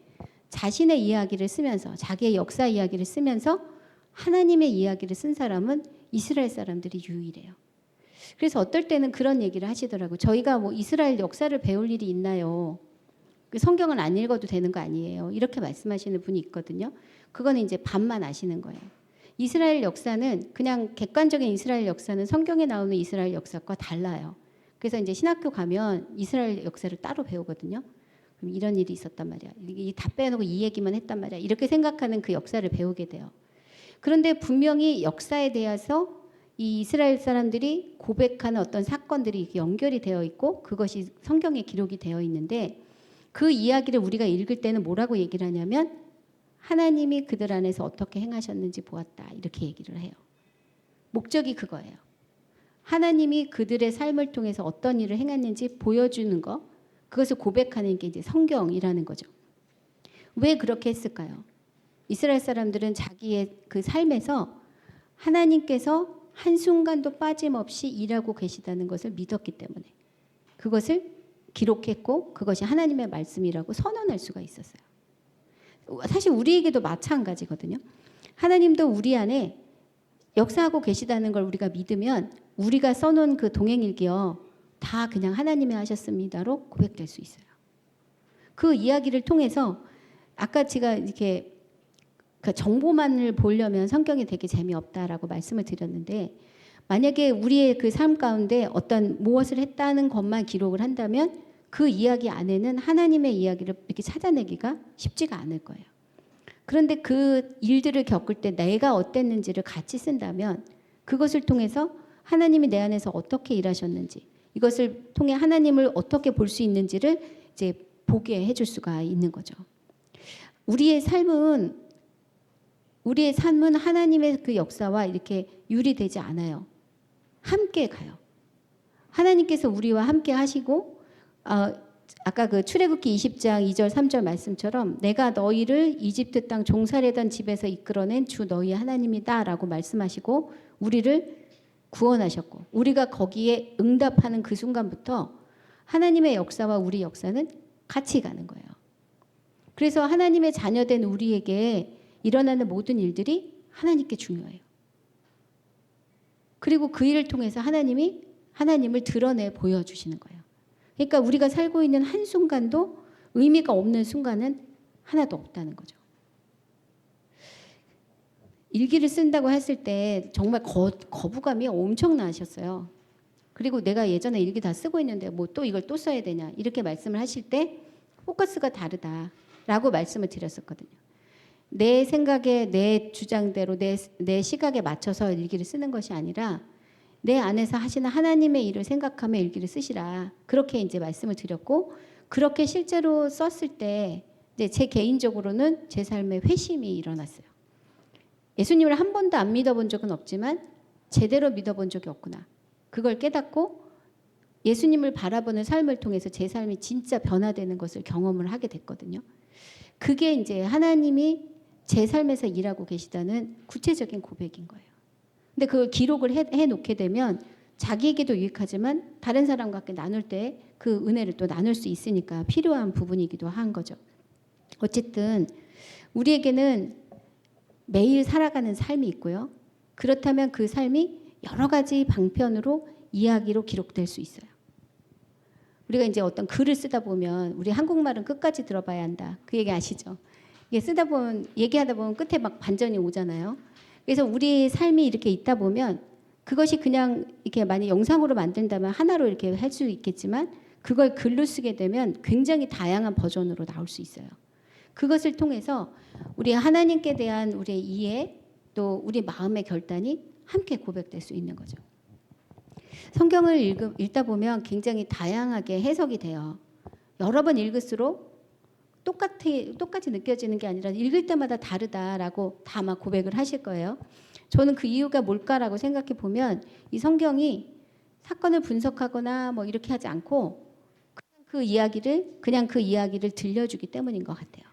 자신의 이야기를 쓰면서 자기의 역사 이야기를 쓰면서 하나님의 이야기를 쓴 사람은 이스라엘 사람들이 유일해요. 그래서 어떨 때는 그런 얘기를 하시더라고요. 저희가 뭐 이스라엘 역사를 배울 일이 있나요? 성경은 안 읽어도 되는 거 아니에요. 이렇게 말씀하시는 분이 있거든요. 그거는 이제 반만 아시는 거예요. 이스라엘 역사는 그냥 객관적인 이스라엘 역사는 성경에 나오는 이스라엘 역사과 달라요. 그래서 이제 신학교 가면 이스라엘 역사를 따로 배우거든요. 그럼 이런 일이 있었단 말이야. 다 빼놓고 이 얘기만 했단 말이야. 이렇게 생각하는 그 역사를 배우게 돼요. 그런데 분명히 역사에 대해서 이 이스라엘 사람들이 고백하는 어떤 사건들이 연결이 되어 있고 그것이 성경에 기록이 되어 있는데 그 이야기를 우리가 읽을 때는 뭐라고 얘기를 하냐면 하나님이 그들 안에서 어떻게 행하셨는지 보았다 이렇게 얘기를 해요. 목적이 그거예요. 하나님이 그들의 삶을 통해서 어떤 일을 행했는지 보여주는 거 그것을 고백하는 게 이제 성경이라는 거죠. 왜 그렇게 했을까요? 이스라엘 사람들은 자기의 그 삶에서 하나님께서 한순간도 빠짐없이 일하고 계시다는 것을 믿었기 때문에 그것을 기록했고 그것이 하나님의 말씀이라고 선언할 수가 있었어요. 사실 우리에게도 마찬가지거든요. 하나님도 우리 안에 역사하고 계시다는 걸 우리가 믿으면 우리가 써놓은 그 동행일기요. 다 그냥 하나님이 하셨습니다로 고백될 수 있어요. 그 이야기를 통해서 아까 제가 이렇게 그 정보만을 보려면 성경이 되게 재미없다라고 말씀을 드렸는데 만약에 우리의 그 삶 가운데 어떤 무엇을 했다는 것만 기록을 한다면 그 이야기 안에는 하나님의 이야기를 이렇게 찾아내기가 쉽지가 않을 거예요. 그런데 그 일들을 겪을 때 내가 어땠는지를 같이 쓴다면 그것을 통해서 하나님이 내 안에서 어떻게 일하셨는지 이것을 통해 하나님을 어떻게 볼 수 있는지를 이제 보게 해줄 수가 있는 거죠. 우리의 삶은 하나님의 그 역사와 이렇게 유리되지 않아요. 함께 가요. 하나님께서 우리와 함께 하시고 아까 그 출애굽기 20장 2절 3절 말씀처럼 내가 너희를 이집트 땅 종살이던 집에서 이끌어낸 주 너희 하나님이다라고 말씀하시고 우리를 구원하셨고 우리가 거기에 응답하는 그 순간부터 하나님의 역사와 우리 역사는 같이 가는 거예요. 그래서 하나님의 자녀된 우리에게 일어나는 모든 일들이 하나님께 중요해요. 그리고 그 일을 통해서 하나님을 드러내 보여주시는 거예요. 그러니까 우리가 살고 있는 한순간도 의미가 없는 순간은 하나도 없다는 거죠. 일기를 쓴다고 했을 때 정말 거부감이 엄청나셨어요. 그리고 내가 예전에 일기 다 쓰고 있는데 뭐 또 이걸 또 써야 되냐 이렇게 말씀을 하실 때 포커스가 다르다라고 말씀을 드렸었거든요. 내 생각에 내 주장대로 내 시각에 맞춰서 일기를 쓰는 것이 아니라 내 안에서 하시는 하나님의 일을 생각하며 일기를 쓰시라. 그렇게 이제 말씀을 드렸고 그렇게 실제로 썼을 때 이제 제 개인적으로는 제 삶에 회심이 일어났어요. 예수님을 한 번도 안 믿어본 적은 없지만 제대로 믿어본 적이 없구나. 그걸 깨닫고 예수님을 바라보는 삶을 통해서 제 삶이 진짜 변화되는 것을 경험을 하게 됐거든요. 그게 이제 하나님이 제 삶에서 일하고 계시다는 구체적인 고백인 거예요. 근데 그걸 기록을 해놓게 되면 자기에게도 유익하지만 다른 사람과 함께 나눌 때 그 은혜를 또 나눌 수 있으니까 필요한 부분이기도 한 거죠. 어쨌든 우리에게는 매일 살아가는 삶이 있고요. 그렇다면 그 삶이 여러 가지 방편으로 이야기로 기록될 수 있어요. 우리가 이제 어떤 글을 쓰다 보면 우리 한국말은 끝까지 들어봐야 한다. 그 얘기 아시죠? 이게 쓰다 보면 얘기하다 보면 끝에 막 반전이 오잖아요. 그래서 우리 삶이 이렇게 있다 보면 그것이 그냥 이렇게 만약 영상으로 만든다면 하나로 이렇게 할 수 있겠지만 그걸 글로 쓰게 되면 굉장히 다양한 버전으로 나올 수 있어요. 그것을 통해서 우리 하나님께 대한 우리의 이해 또 우리 마음의 결단이 함께 고백될 수 있는 거죠. 성경을 읽다 보면 굉장히 다양하게 해석이 돼요. 여러 번 읽을수록 똑같이 느껴지는 게 아니라 읽을 때마다 다르다라고 다 막 고백을 하실 거예요. 저는 그 이유가 뭘까라고 생각해 보면 이 성경이 사건을 분석하거나 뭐 이렇게 하지 않고 그냥 그 이야기를 들려주기 때문인 것 같아요.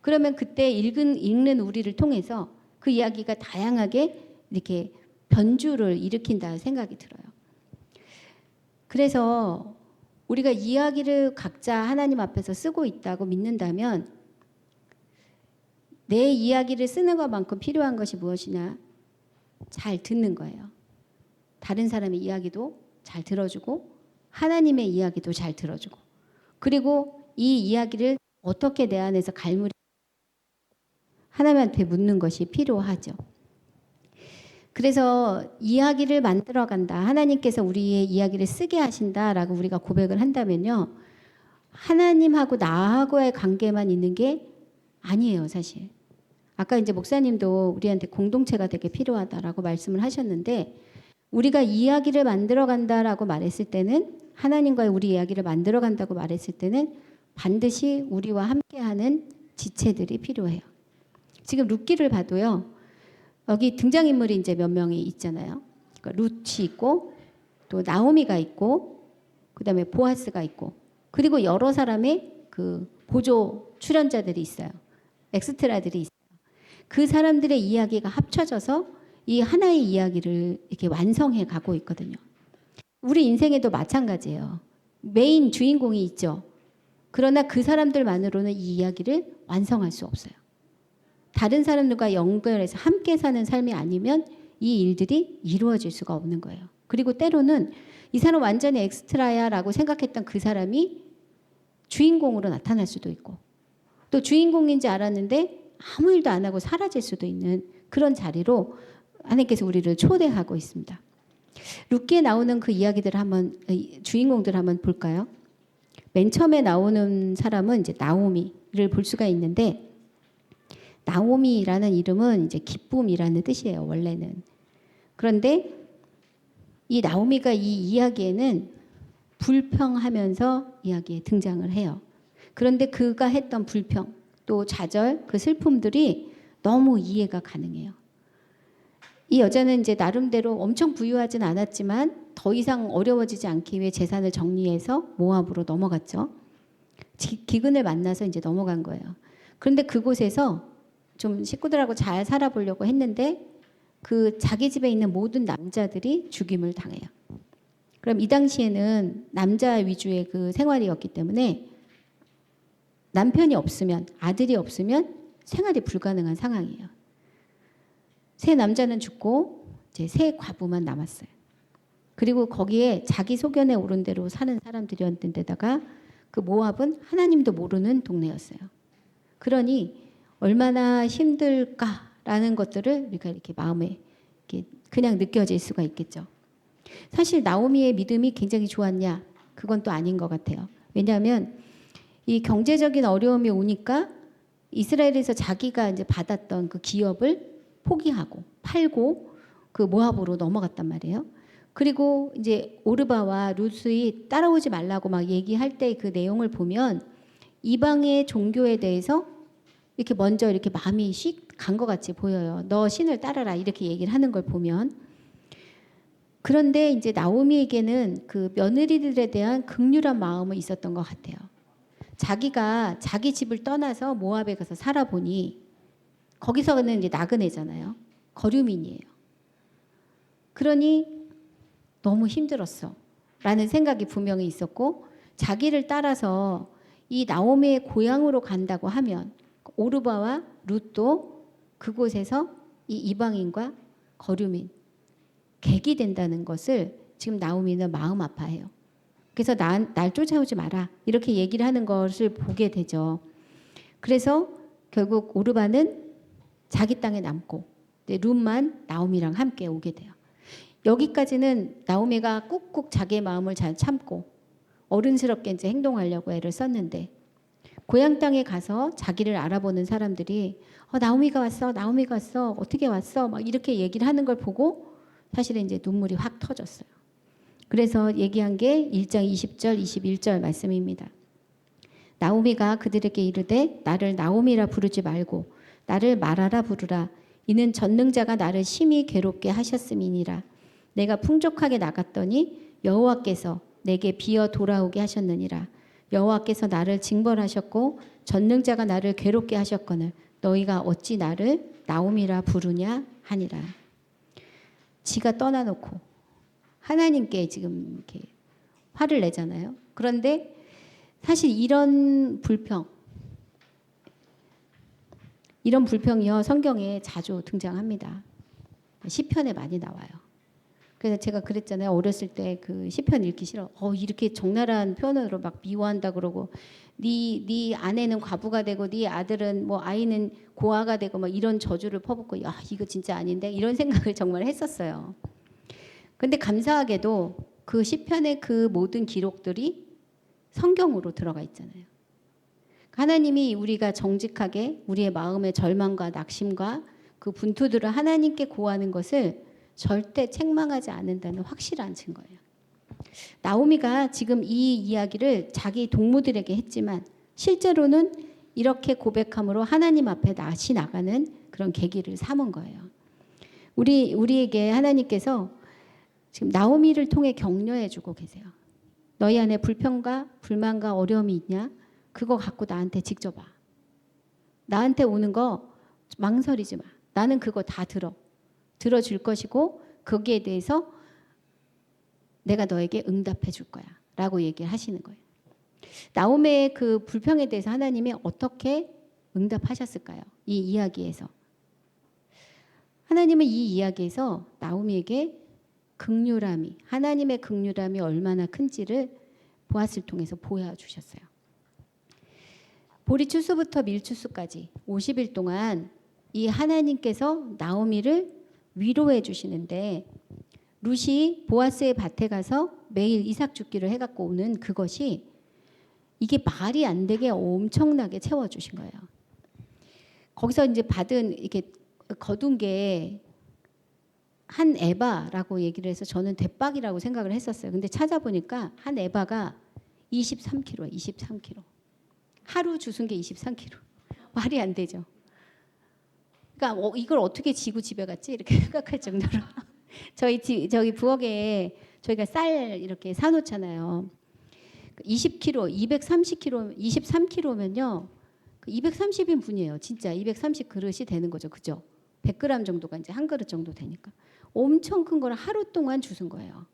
그러면 그때 읽는 우리를 통해서 그 이야기가 다양하게 이렇게 변주를 일으킨다 생각이 들어요. 그래서 우리가 이야기를 각자 하나님 앞에서 쓰고 있다고 믿는다면 내 이야기를 쓰는 것만큼 필요한 것이 무엇이냐? 잘 듣는 거예요. 다른 사람의 이야기도 잘 들어주고 하나님의 이야기도 잘 들어주고 그리고 이 이야기를 어떻게 내 안에서 하나님한테 묻는 것이 필요하죠. 그래서 이야기를 만들어간다. 하나님께서 우리의 이야기를 쓰게 하신다라고 우리가 고백을 한다면요. 하나님하고 나하고의 관계만 있는 게 아니에요, 사실. 아까 이제 목사님도 우리한테 공동체가 되게 필요하다라고 말씀을 하셨는데 우리가 이야기를 만들어간다라고 말했을 때는 하나님과의 우리 이야기를 만들어간다고 말했을 때는 반드시 우리와 함께하는 지체들이 필요해요. 지금 룻기를 봐도요. 여기 등장인물이 이제 몇 명이 있잖아요. 그러니까 룻이 있고 또 나오미가 있고 그다음에 보아스가 있고 그리고 여러 사람의 그 보조 출연자들이 있어요. 엑스트라들이 있어요. 그 사람들의 이야기가 합쳐져서 이 하나의 이야기를 이렇게 완성해 가고 있거든요. 우리 인생에도 마찬가지예요. 메인 주인공이 있죠. 그러나 그 사람들만으로는 이 이야기를 완성할 수 없어요. 다른 사람들과 연결해서 함께 사는 삶이 아니면 이 일들이 이루어질 수가 없는 거예요. 그리고 때로는 이 사람 완전히 엑스트라야라고 생각했던 그 사람이 주인공으로 나타날 수도 있고 또 주인공인지 알았는데 아무 일도 안 하고 사라질 수도 있는 그런 자리로 하나님께서 우리를 초대하고 있습니다. 룻기에 나오는 그 이야기들을 주인공들을 한번 볼까요? 맨 처음에 나오는 사람은 이제 나오미를 볼 수가 있는데 나오미라는 이름은 이제 기쁨이라는 뜻이에요, 원래는. 그런데 이 나오미가 이 이야기에는 불평하면서 이야기에 등장을 해요. 그런데 그가 했던 불평, 또 좌절, 그 슬픔들이 너무 이해가 가능해요. 이 여자는 이제 나름대로 엄청 부유하진 않았지만 더 이상 어려워지지 않기 위해 재산을 정리해서 모압으로 넘어갔죠. 기근을 만나서 이제 넘어간 거예요. 그런데 그곳에서 좀 식구들하고 잘 살아보려고 했는데 그 자기 집에 있는 모든 남자들이 죽임을 당해요. 그럼 이 당시에는 남자 위주의 그 생활이었기 때문에 남편이 없으면 아들이 없으면 생활이 불가능한 상황이에요. 세 남자는 죽고 이제 세 과부만 남았어요. 그리고 거기에 자기 소견에 오른 대로 사는 사람들이었는데다가 그 모압은 하나님도 모르는 동네였어요. 그러니 얼마나 힘들까라는 것들을 우리가 이렇게 마음에 이렇게 그냥 느껴질 수가 있겠죠. 사실 나오미의 믿음이 굉장히 좋았냐? 그건 또 아닌 것 같아요. 왜냐하면 이 경제적인 어려움이 오니까 이스라엘에서 자기가 이제 받았던 그 기업을 포기하고 팔고 그 모압으로 넘어갔단 말이에요. 그리고 이제 오르바와 룻이 따라오지 말라고 막 얘기할 때 그 내용을 보면 이방의 종교에 대해서 이렇게 먼저 이렇게 마음이 씩 간 것 같이 보여요. 너 신을 따라라 이렇게 얘기를 하는 걸 보면. 그런데 이제 나오미에게는 그 며느리들에 대한 극률한 마음은 있었던 것 같아요. 자기가 자기 집을 떠나서 모압에 가서 살아보니 거기서는 이제 나그네잖아요. 거류민이에요. 그러니 너무 힘들었어 라는 생각이 분명히 있었고, 자기를 따라서 이 나오미의 고향으로 간다고 하면 오르바와 룻도 그곳에서 이 이방인과 거류민 객이 된다는 것을 지금 나오미는 마음 아파해요. 그래서 날 쫓아오지 마라 이렇게 얘기를 하는 것을 보게 되죠. 그래서 결국 오르바는 자기 땅에 남고 룻만 나오미랑 함께 오게 돼요. 여기까지는 나오미가 꾹꾹 자기의 마음을 잘 참고 어른스럽게 이제 행동하려고 애를 썼는데, 고향 땅에 가서 자기를 알아보는 사람들이 나오미가 왔어, 나오미가 왔어, 어떻게 왔어, 막 이렇게 얘기를 하는 걸 보고 사실은 이제 눈물이 확 터졌어요. 그래서 얘기한 게 1장 20절, 21절 말씀입니다. 나오미가 그들에게 이르되 나를 나오미라 부르지 말고 나를 마라라 부르라. 이는 전능자가 나를 심히 괴롭게 하셨음이니라. 내가 풍족하게 나갔더니 여호와께서 내게 비어 돌아오게 하셨느니라. 여호와께서 나를 징벌하셨고 전능자가 나를 괴롭게 하셨거늘 너희가 어찌 나를 나오미라 부르냐 하니라. 지가 떠나놓고 하나님께 지금 이렇게 화를 내잖아요. 그런데 사실 이런 불평이요 성경에 자주 등장합니다. 시편에 많이 나와요. 그래서 제가 그랬잖아요. 어렸을 때 그 시편 읽기 싫어. 이렇게 적나라한 표현으로 막 미워한다 그러고, 네 아내는 과부가 되고 네 아들은 뭐 아이는 고아가 되고 막 이런 저주를 퍼붓고, 야 이거 진짜 아닌데 이런 생각을 정말 했었어요. 근데 감사하게도 그 시편의 그 모든 기록들이 성경으로 들어가 있잖아요. 하나님이 우리가 정직하게 우리의 마음의 절망과 낙심과 그 분투들을 하나님께 고하는 것을 절대 책망하지 않는다는 확실한 증거예요. 나오미가 지금 이 이야기를 자기 동무들에게 했지만 실제로는 이렇게 고백함으로 하나님 앞에 다시 나가는 그런 계기를 삼은 거예요. 우리에게 하나님께서 지금 나오미를 통해 격려해 주고 계세요. 너희 안에 불평과 불만과 어려움이 있냐? 그거 갖고 나한테 직접 와. 나한테 오는 거 망설이지 마. 나는 그거 다 들어줄 것이고 거기에 대해서 내가 너에게 응답해 줄 거야 라고 얘기를 하시는 거예요. 나오미의 그 불평에 대해서 하나님이 어떻게 응답하셨을까요? 이 이야기에서 하나님은 이 이야기에서 나오미에게 하나님의 긍휼함이 얼마나 큰지를 보아스를 통해서 보여주셨어요. 보리 추수부터 밀 추수까지 50일 동안 이 하나님께서 나오미를 위로해 주시는데, 룻이 보아스의 밭에 가서 매일 이삭 줍기를 해갖고 오는 그것이 이게 말이 안 되게 엄청나게 채워주신 거예요. 거기서 이제 받은 이렇게 거둔 게 한 에바라고 얘기를 해서 저는 대박이라고 생각을 했었어요. 근데 찾아보니까 한 에바가 23kg예요. 23kg. 하루 주순 게 23kg. 말이 안 되죠. 그러니까 이걸 어떻게 지고 집에 갔지? 이렇게 생각할 정도로. 저희 부엌에 저희가 쌀 이렇게 사놓잖아요. 20kg, 230kg, 23kg면요. 230인 분이에요. 진짜 230 그릇이 되는 거죠. 그죠? 100g 정도가 이제 한 그릇 정도 되니까. 엄청 큰 걸 하루 동안 주순 거예요.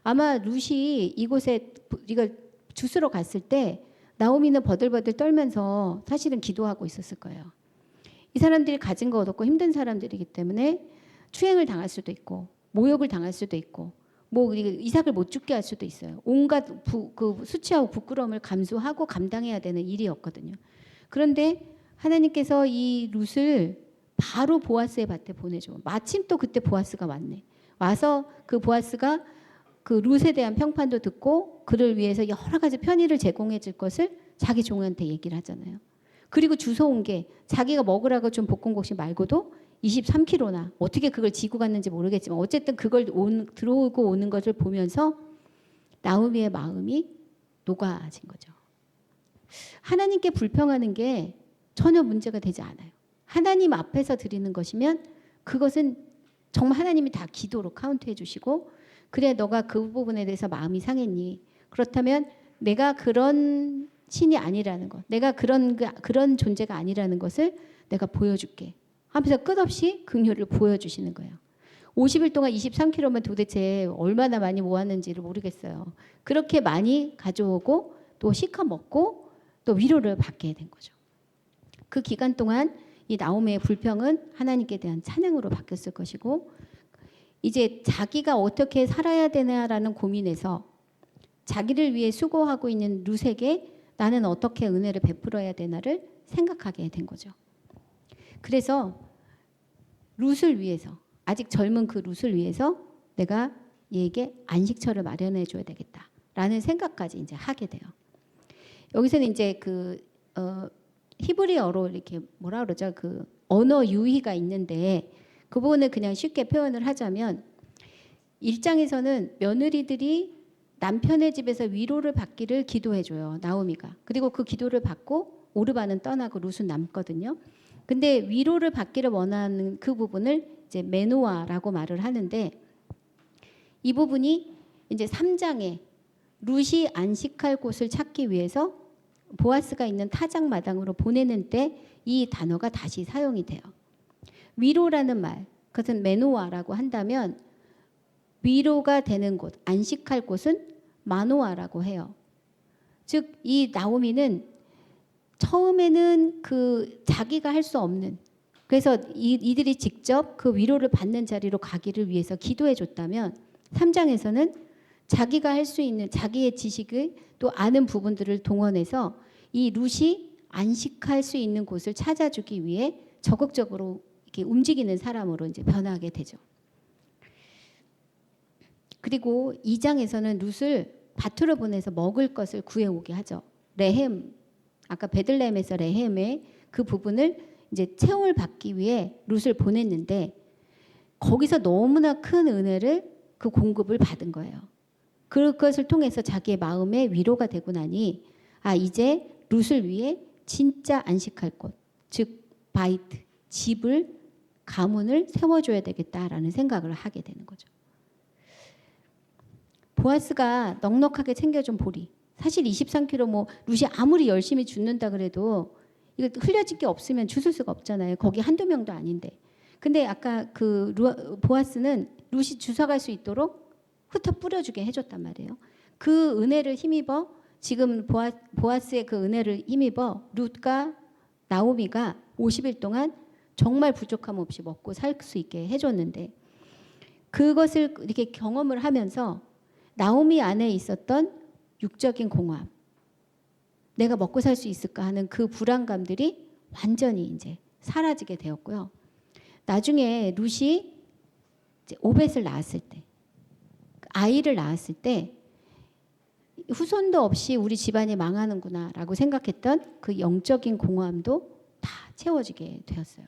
아마 룻이 이곳에 이걸 주스러 갔을 때 나오미는 버들버들 떨면서 사실은 기도하고 있었을 거예요. 이 사람들이 가진 거 얻었고 힘든 사람들이기 때문에 추행을 당할 수도 있고 모욕을 당할 수도 있고 뭐 이삭을 못 죽게 할 수도 있어요. 온갖 그 수치하고 부끄러움을 감수하고 감당해야 되는 일이었거든요. 그런데 하나님께서 이 룻을 바로 보아스의 밭에 보내줘. 마침 또 그때 보아스가 왔네. 와서 그 보아스가 그 룻에 대한 평판도 듣고 그를 위해서 여러 가지 편의를 제공해 줄 것을 자기 종한테 얘기를 하잖아요. 그리고 주워온 게 자기가 먹으라고 좀 볶음국수 말고도 23kg나 어떻게 그걸 지고 갔는지 모르겠지만 어쨌든 그걸 들어오고 오는 것을 보면서 나오미의 마음이 녹아진 거죠. 하나님께 불평하는 게 전혀 문제가 되지 않아요. 하나님 앞에서 드리는 것이면 그것은 정말 하나님이 다 기도로 카운트해 주시고 그래 너가 그 부분에 대해서 마음이 상했니? 그렇다면 내가 그런 신이 아니라는 것, 내가 그런 존재가 아니라는 것을 내가 보여줄게 하면서 끝없이 긍휼을 보여주시는 거예요. 50일 동안 23kg만 도대체 얼마나 많이 모았는지를 모르겠어요. 그렇게 많이 가져오고 또 시커 먹고 또 위로를 받게 된 거죠. 그 기간 동안 이 나오미의 불평은 하나님께 대한 찬양으로 바뀌었을 것이고 이제 자기가 어떻게 살아야 되나라는 고민에서 자기를 위해 수고하고 있는 룻에게 나는 어떻게 은혜를 베풀어야 되나를 생각하게 된 거죠. 그래서 룻을 위해서 아직 젊은 그 룻을 위해서 내가 얘에게 안식처를 마련해 줘야 되겠다라는 생각까지 이제 하게 돼요. 여기서는 이제 히브리어로 이렇게 뭐라 그러죠? 그 언어 유희가 있는데 그 부분을 그냥 쉽게 표현을 하자면 1장에서는 며느리들이 남편의 집에서 위로를 받기를 기도해줘요. 나오미가. 그리고 그 기도를 받고 오르바는 떠나고 룻은 남거든요. 근데 위로를 받기를 원하는 그 부분을 이제 메노아라고 말을 하는데 이 부분이 이제 3장에 룻이 안식할 곳을 찾기 위해서 보아스가 있는 타작 마당으로 보내는 때 이 단어가 다시 사용이 돼요. 위로라는 말, 그것은 메노아라고 한다면 위로가 되는 곳, 안식할 곳은 마노아라고 해요. 즉 이 나오미는 처음에는 그 자기가 할 수 없는 그래서 이들이 직접 그 위로를 받는 자리로 가기를 위해서 기도해 줬다면 3장에서는 자기가 할 수 있는 자기의 지식을 또 아는 부분들을 동원해서 이 룻이 안식할 수 있는 곳을 찾아주기 위해 적극적으로 이렇게 움직이는 사람으로 이제 변하게 되죠. 그리고 2장에서는 룻을 밭으로 보내서 먹을 것을 구해오게 하죠. 레헴, 아까 베들레헴에서 레헴의 그 부분을 이제 채용을 받기 위해 룻을 보냈는데 거기서 너무나 큰 은혜를 그 공급을 받은 거예요. 그것을 통해서 자기의 마음에 위로가 되고 나니 이제 룻을 위해 진짜 안식할 곳, 즉 바이트, 집을 가문을 세워줘야 되겠다라는 생각을 하게 되는 거죠. 보아스가 넉넉하게 챙겨준 보리. 사실 23kg 뭐 룻이 아무리 열심히 줍는다 그래도 이거 흘려질 게 없으면 주술 수가 없잖아요. 거기 한두 명도 아닌데. 근데 아까 보아스는 룻이 주워갈 수 있도록 흩어 뿌려주게 해줬단 말이에요. 그 은혜를 힘입어 지금 보아스의 그 은혜를 힘입어 룻과 나오미가 50일 동안 정말 부족함 없이 먹고 살 수 있게 해줬는데 그것을 이렇게 경험을 하면서 나오미 안에 있었던 육적인 공허함, 내가 먹고 살 수 있을까 하는 그 불안감들이 완전히 이제 사라지게 되었고요. 나중에 룻이 이제 오벳을 낳았을 때, 아이를 낳았을 때 후손도 없이 우리 집안이 망하는구나라고 생각했던 그 영적인 공허함도 다 채워지게 되었어요.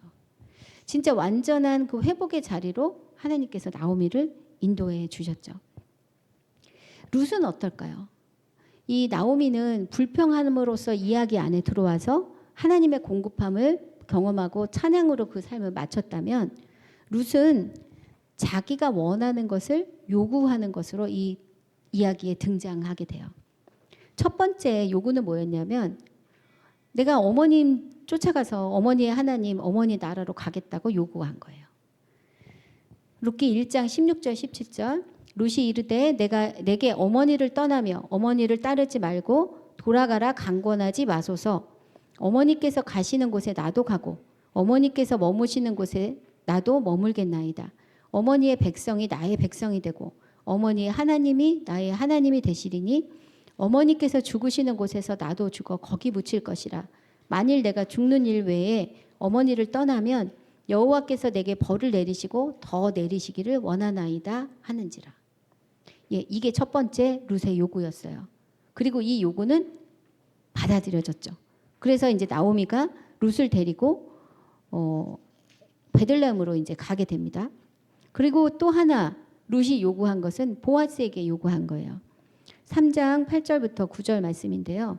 진짜 완전한 그 회복의 자리로 하나님께서 나오미를 인도해 주셨죠. 룻은 어떨까요? 이 나오미는 불평함으로써 이야기 안에 들어와서 하나님의 공급함을 경험하고 찬양으로 그 삶을 마쳤다면 룻은 자기가 원하는 것을 요구하는 것으로 이 이야기에 등장하게 돼요. 첫 번째 요구는 뭐였냐면 내가 어머님 쫓아가서 어머니의 하나님, 어머니 나라로 가겠다고 요구한 거예요. 룻기 1장 16절 17절 룻이 이르되 내게 어머니를 떠나며 어머니를 따르지 말고 돌아가라 강권하지 마소서. 어머니께서 가시는 곳에 나도 가고 어머니께서 머무시는 곳에 나도 머물겠나이다. 어머니의 백성이 나의 백성이 되고 어머니의 하나님이 나의 하나님이 되시리니 어머니께서 죽으시는 곳에서 나도 죽어 거기 묻힐 것이라. 만일 내가 죽는 일 외에 어머니를 떠나면 여호와께서 내게 벌을 내리시고 더 내리시기를 원하나이다 하는지라. 이게 첫 번째 룻의 요구였어요. 그리고 이 요구는 받아들여졌죠. 그래서 이제 나오미가 룻을 데리고 베들레헴으로 이제 가게 됩니다. 그리고 또 하나 룻이 요구한 것은 보아스에게 요구한 거예요. 3장 8절부터 9절 말씀인데요.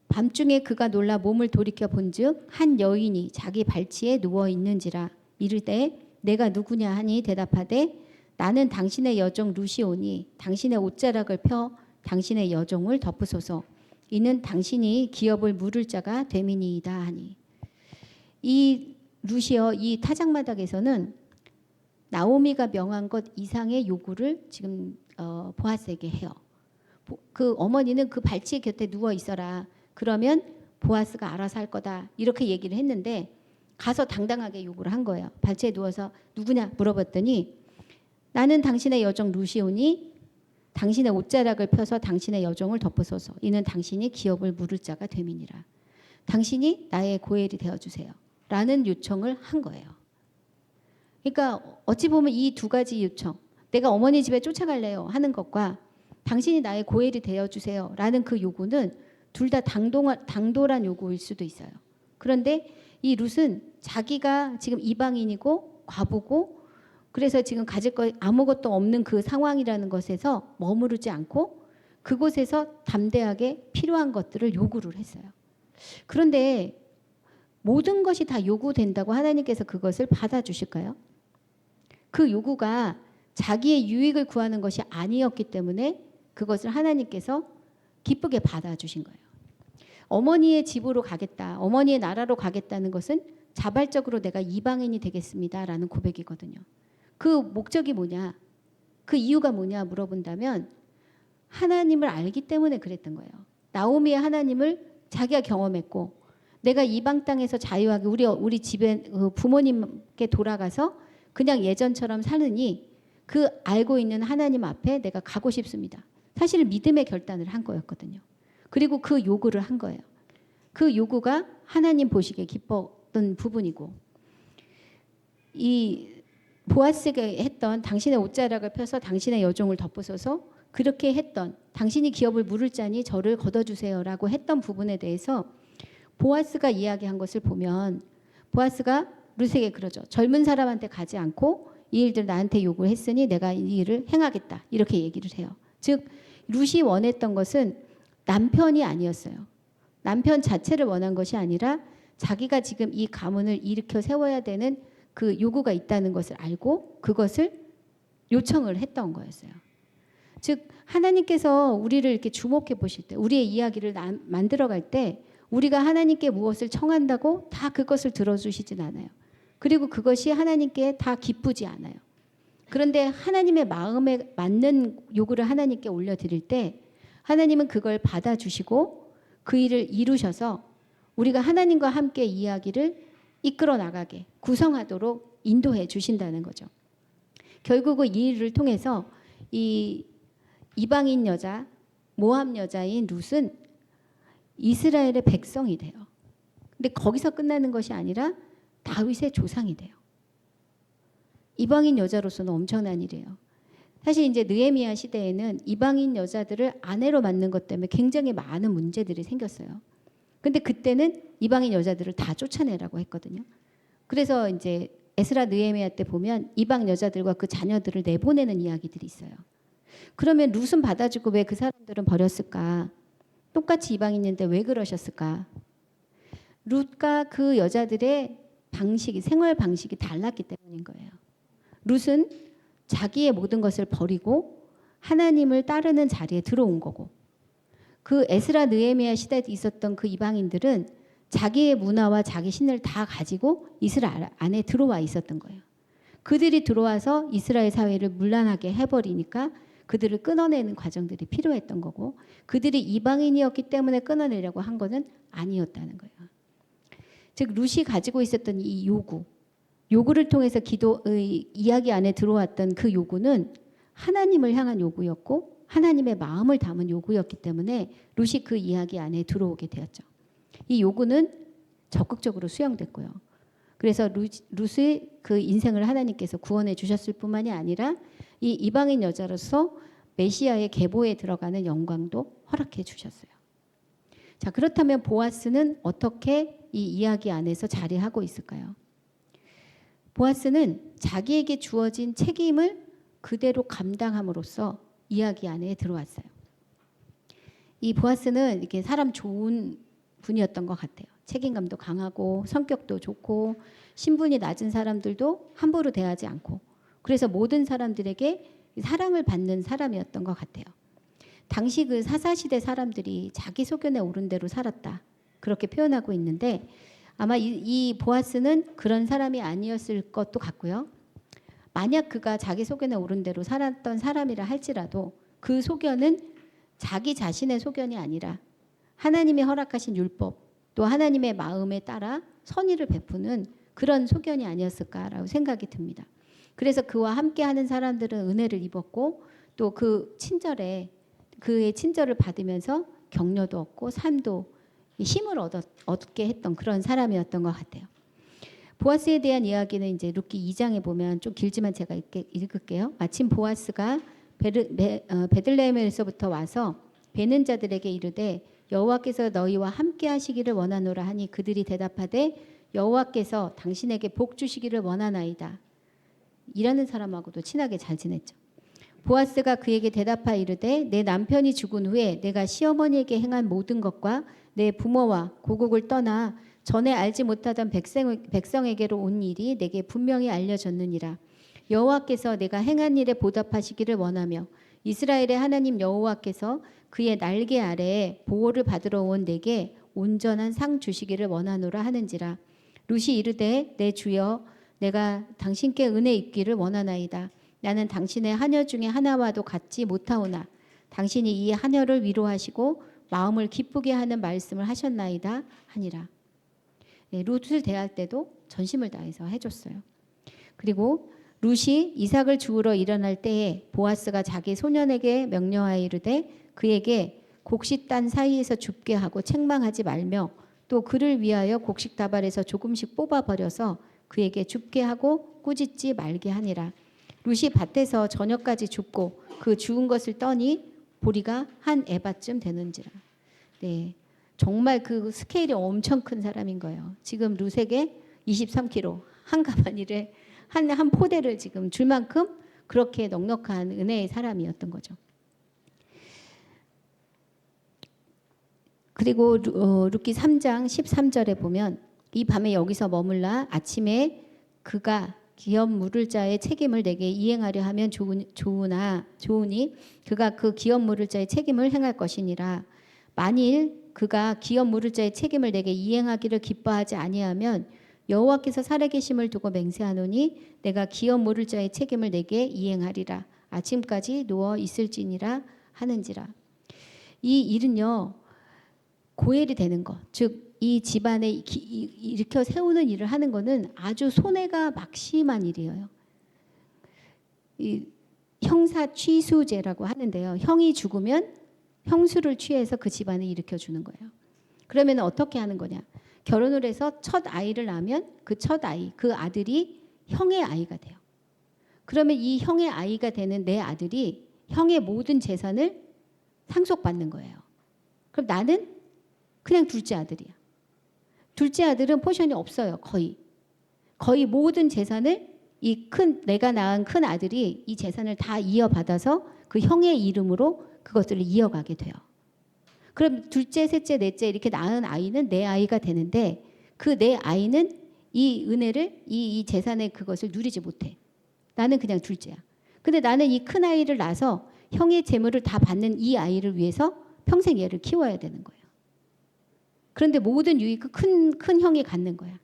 밤중에 그가 놀라 몸을 돌이켜 본즉 한 여인이 자기 발치에 누워 있는지라. 이르되 내가 누구냐 하니 대답하되 나는 당신의 여종 룻이오니 당신의 옷자락을 펴 당신의 여종을 덮으소서. 이는 당신이 기업을 물을 자가 됨이니이다 하니. 이 룻이요, 이 타작마당에서는 나오미가 명한 것 이상의 요구를 지금 보아스에게 해요. 그 어머니는 그 발치 곁에 누워 있어라. 그러면 보아스가 알아서 할 거다. 이렇게 얘기를 했는데 가서 당당하게 요구를 한 거예요. 발치에 누워서 누구냐 물어봤더니 나는 당신의 여종 룻이오니 당신의 옷자락을 펴서 당신의 여종을 덮으소서. 이는 당신이 기업을 물을 자가 됨이니라. 당신이 나의 고엘이 되어주세요. 라는 요청을 한 거예요. 그러니까 어찌 보면 이 두 가지 요청, 내가 어머니 집에 쫓아갈래요 하는 것과 당신이 나의 고엘이 되어주세요 라는 그 요구는 둘 다 당돌한 요구일 수도 있어요. 그런데 이 룻은 자기가 지금 이방인이고 과부고 그래서 지금 가질 거 아무것도 없는 그 상황이라는 것에서 머무르지 않고 그곳에서 담대하게 필요한 것들을 요구를 했어요. 그런데 모든 것이 다 요구된다고 하나님께서 그것을 받아주실까요? 그 요구가 자기의 유익을 구하는 것이 아니었기 때문에 그것을 하나님께서 기쁘게 받아주신 거예요. 어머니의 집으로 가겠다, 어머니의 나라로 가겠다는 것은 자발적으로 내가 이방인이 되겠습니다라는 고백이거든요. 그 목적이 뭐냐, 그 이유가 뭐냐 물어본다면 하나님을 알기 때문에 그랬던 거예요. 나오미의 하나님을 자기가 경험했고 내가 이방 땅에서 자유하게 우리 집에 부모님께 돌아가서 그냥 예전처럼 사느니 그 알고 있는 하나님 앞에 내가 가고 싶습니다. 사실 믿음의 결단을 한 거였거든요. 그리고 그 요구를 한 거예요. 그 요구가 하나님 보시기에 기뻤던 부분이고 이 보아스가 했던 당신의 옷자락을 펴서 당신의 여종을 덮으소서 그렇게 했던 당신이 기업을 물을 자니 저를 걷어주세요라고 했던 부분에 대해서 보아스가 이야기한 것을 보면 보아스가 룻에게 그러죠. 젊은 사람한테 가지 않고 이 일들 나한테 요구를 했으니 내가 이 일을 행하겠다. 이렇게 얘기를 해요. 즉 룻이 원했던 것은 남편이 아니었어요. 남편 자체를 원한 것이 아니라 자기가 지금 이 가문을 일으켜 세워야 되는 그 요구가 있다는 것을 알고 그것을 요청을 했던 거였어요. 즉 하나님께서 우리를 이렇게 주목해 보실 때 우리의 이야기를 만들어갈 때 우리가 하나님께 무엇을 청한다고 다 그것을 들어주시진 않아요. 그리고 그것이 하나님께 다 기쁘지 않아요. 그런데 하나님의 마음에 맞는 요구를 하나님께 올려드릴 때 하나님은 그걸 받아주시고 그 일을 이루셔서 우리가 하나님과 함께 이야기를 이끌어 나가게 구성하도록 인도해 주신다는 거죠. 결국은 이 일을 통해서 이 이방인 여자, 모압 여자인 룻은 이스라엘의 백성이 돼요. 근데 거기서 끝나는 것이 아니라 다윗의 조상이 돼요. 이방인 여자로서는 엄청난 일이에요. 사실 이제 느헤미야 시대에는 이방인 여자들을 아내로 맞는 것 때문에 굉장히 많은 문제들이 생겼어요. 근데 그때는 이방인 여자들을 다 쫓아내라고 했거든요. 그래서 이제 에스라 느헤미야 때 보면 이방 여자들과 그 자녀들을 내보내는 이야기들이 있어요. 그러면 룻은 받아주고 왜 그 사람들은 버렸을까? 똑같이 이방인인데 왜 그러셨을까? 룻과 그 여자들의 방식이 생활 방식이 달랐기 때문인 거예요. 룻은 자기의 모든 것을 버리고 하나님을 따르는 자리에 들어온 거고 그 에스라 느헤미야 시대에 있었던 그 이방인들은 자기의 문화와 자기 신을 다 가지고 이스라엘 안에 들어와 있었던 거예요. 그들이 들어와서 이스라엘 사회를 문란하게 해버리니까 그들을 끊어내는 과정들이 필요했던 거고 그들이 이방인이었기 때문에 끊어내려고 한 것은 아니었다는 거예요. 즉 룻이 가지고 있었던 이 요구를 통해서 기도의 이야기 안에 들어왔던 그 요구는 하나님을 향한 요구였고 하나님의 마음을 담은 요구였기 때문에 룻이 그 이야기 안에 들어오게 되었죠. 이 요구는 적극적으로 수용됐고요. 그래서 룻의 그 인생을 하나님께서 구원해 주셨을 뿐만이 아니라 이 이방인 여자로서 메시아의 계보에 들어가는 영광도 허락해 주셨어요. 자, 그렇다면 보아스는 어떻게 이 이야기 안에서 자리하고 있을까요? 보아스는 자기에게 주어진 책임을 그대로 감당함으로써 이야기 안에 들어왔어요. 이 보아스는 이렇게 사람 좋은 분이었던 것 같아요. 책임감도 강하고 성격도 좋고 신분이 낮은 사람들도 함부로 대하지 않고, 그래서 모든 사람들에게 사랑을 받는 사람이었던 것 같아요. 당시 그 사사시대 사람들이 자기 소견에 오른 대로 살았다, 그렇게 표현하고 있는데, 아마 이 보아스는 그런 사람이 아니었을 것도 같고요. 만약 그가 자기 소견에 오른 대로 살았던 사람이라 할지라도 그 소견은 자기 자신의 소견이 아니라 하나님이 허락하신 율법, 또 하나님의 마음에 따라 선의를 베푸는 그런 소견이 아니었을까라고 생각이 듭니다. 그래서 그와 함께하는 사람들은 은혜를 입었고, 또 그 친절에 그의 친절을 받으면서 격려도 얻고 삶도 힘을 얻게 했던 그런 사람이었던 것 같아요. 보아스에 대한 이야기는 이제 룻기 2장에 보면 좀 길지만 제가 읽을게요. 마침 보아스가 베들레헴에서부터 와서 베는 자들에게 이르되 여호와께서 너희와 함께 하시기를 원하노라 하니 그들이 대답하되 여호와께서 당신에게 복 주시기를 원하나이다. 일하는 사람하고도 친하게 잘 지냈죠. 보아스가 그에게 대답하여 이르되 내 남편이 죽은 후에 내가 시어머니에게 행한 모든 것과 내 부모와 고국을 떠나 전에 알지 못하던 백성에게로 온 일이 내게 분명히 알려졌느니라. 여호와께서 내가 행한 일에 보답하시기를 원하며 이스라엘의 하나님 여호와께서 그의 날개 아래에 보호를 받으러 온 내게 온전한 상 주시기를 원하노라 하는지라. 룻이 이르되 내 주여 내가 당신께 은혜 입기를 원하나이다. 나는 당신의 하녀 중에 하나와도 같지 못하오나 당신이 이 하녀를 위로하시고 마음을 기쁘게 하는 말씀을 하셨나이다 하니라. 네, 룻을 대할 때도 전심을 다해서 해줬어요. 그리고 룻이 이삭을 주우러 일어날 때에 보아스가 자기 소년에게 명령하여 이르되 그에게 곡식 단 사이에서 줍게 하고 책망하지 말며 또 그를 위하여 곡식 다발에서 조금씩 뽑아버려서 그에게 줍게 하고 꾸짖지 말게 하니라. 룻이 밭에서 저녁까지 줍고 그 주운 것을 떠니 보리가 한 에바쯤 되는지라. 네, 정말 그 스케일이 엄청 큰 사람인 거예요. 지금 룻에게 23kg 한 가마니를 한 포대를 지금 줄 만큼 그렇게 넉넉한 은혜의 사람이었던 거죠. 그리고 룻기 3장 13절에 보면 이 밤에 여기서 머물라 아침에 그가 기업 물을 자의 책임을 내게 이행하려 하면 좋으니 그가 그 기업 물을 자의 책임을 행할 것이니라. 만일 그가 기업 물을 자의 책임을 내게 이행하기를 기뻐하지 아니하면 여호와께서 살아계심을 두고 맹세하노니 내가 기업 물을 자의 책임을 내게 이행하리라. 아침까지 누워 있을지니라 하는지라. 이 일은요, 고엘이 되는 것, 즉 이 집안에 일으켜 세우는 일을 하는 것은 아주 손해가 막심한 일이에요. 이 형사 취수제라고 하는데요. 형이 죽으면 형수를 취해서 그 집안을 일으켜 주는 거예요. 그러면 어떻게 하는 거냐? 결혼을 해서 첫 아이를 낳으면 그 첫 아이, 그 아들이 형의 아이가 돼요. 그러면 이 형의 아이가 되는 내 아들이 형의 모든 재산을 상속받는 거예요. 그럼 나는 그냥 둘째 아들이야. 둘째 아들은 포션이 없어요. 거의 모든 재산을 내가 낳은 큰 아들이 이 재산을 다 이어받아서 그 형의 이름으로 그것들을 이어가게 돼요. 그럼 둘째, 셋째, 넷째 이렇게 낳은 아이는 내 아이가 되는데 그 내 아이는 이 은혜를 이 재산의 그것을 누리지 못해. 나는 그냥 둘째야. 근데 나는 이 큰 아이를 낳아서 형의 재물을 다 받는 이 아이를 위해서 평생 얘를 키워야 되는 거예요. 그런데 모든 유익은 큰 형이 갖는 거야.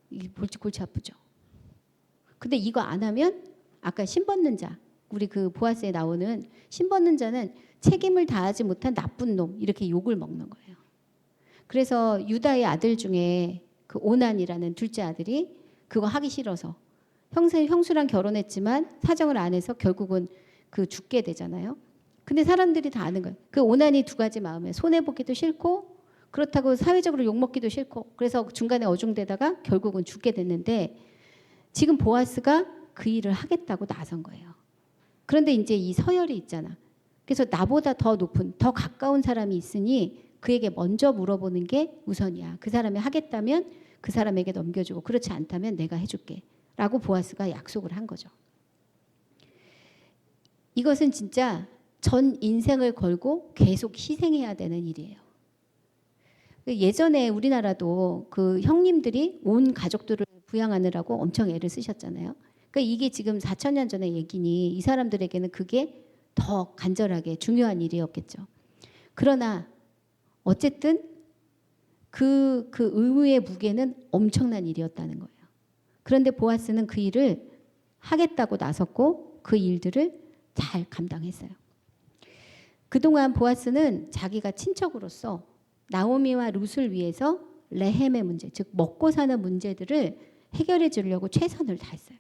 이게 골치 아프죠. 근데 이거 안 하면 아까 신벗는 자, 우리 그 보아스에 나오는 신벗는 자는 책임을 다하지 못한 나쁜 놈 이렇게 욕을 먹는 거예요. 그래서 유다의 아들 중에 그 오난이라는 둘째 아들이 그거 하기 싫어서 형수랑 결혼했지만 사정을 안 해서 결국은 그 죽게 되잖아요. 근데 사람들이 다 아는 거예요. 그 오난이 두 가지 마음에 손해보기도 싫고 그렇다고 사회적으로 욕먹기도 싫고 그래서 중간에 어중되다가 결국은 죽게 됐는데 지금 보아스가 그 일을 하겠다고 나선 거예요. 그런데 이제 이 서열이 있잖아. 그래서 나보다 더 높은, 더 가까운 사람이 있으니 그에게 먼저 물어보는 게 우선이야. 그 사람이 하겠다면 그 사람에게 넘겨주고 그렇지 않다면 내가 해줄게. 라고 보아스가 약속을 한 거죠. 이것은 진짜 전 인생을 걸고 계속 희생해야 되는 일이에요. 예전에 우리나라도 그 형님들이 온 가족들을 부양하느라고 엄청 애를 쓰셨잖아요. 그러니까 이게 지금 4,000년 전의 얘기니 이 사람들에게는 그게 더 간절하게 중요한 일이었겠죠. 그러나 어쨌든 그 의무의 무게는 엄청난 일이었다는 거예요. 그런데 보아스는 그 일을 하겠다고 나섰고 그 일들을 잘 감당했어요. 그동안 보아스는 자기가 친척으로서 나오미와 룻을 위해서 레헴의 문제, 즉 먹고 사는 문제들을 해결해 주려고 최선을 다했어요.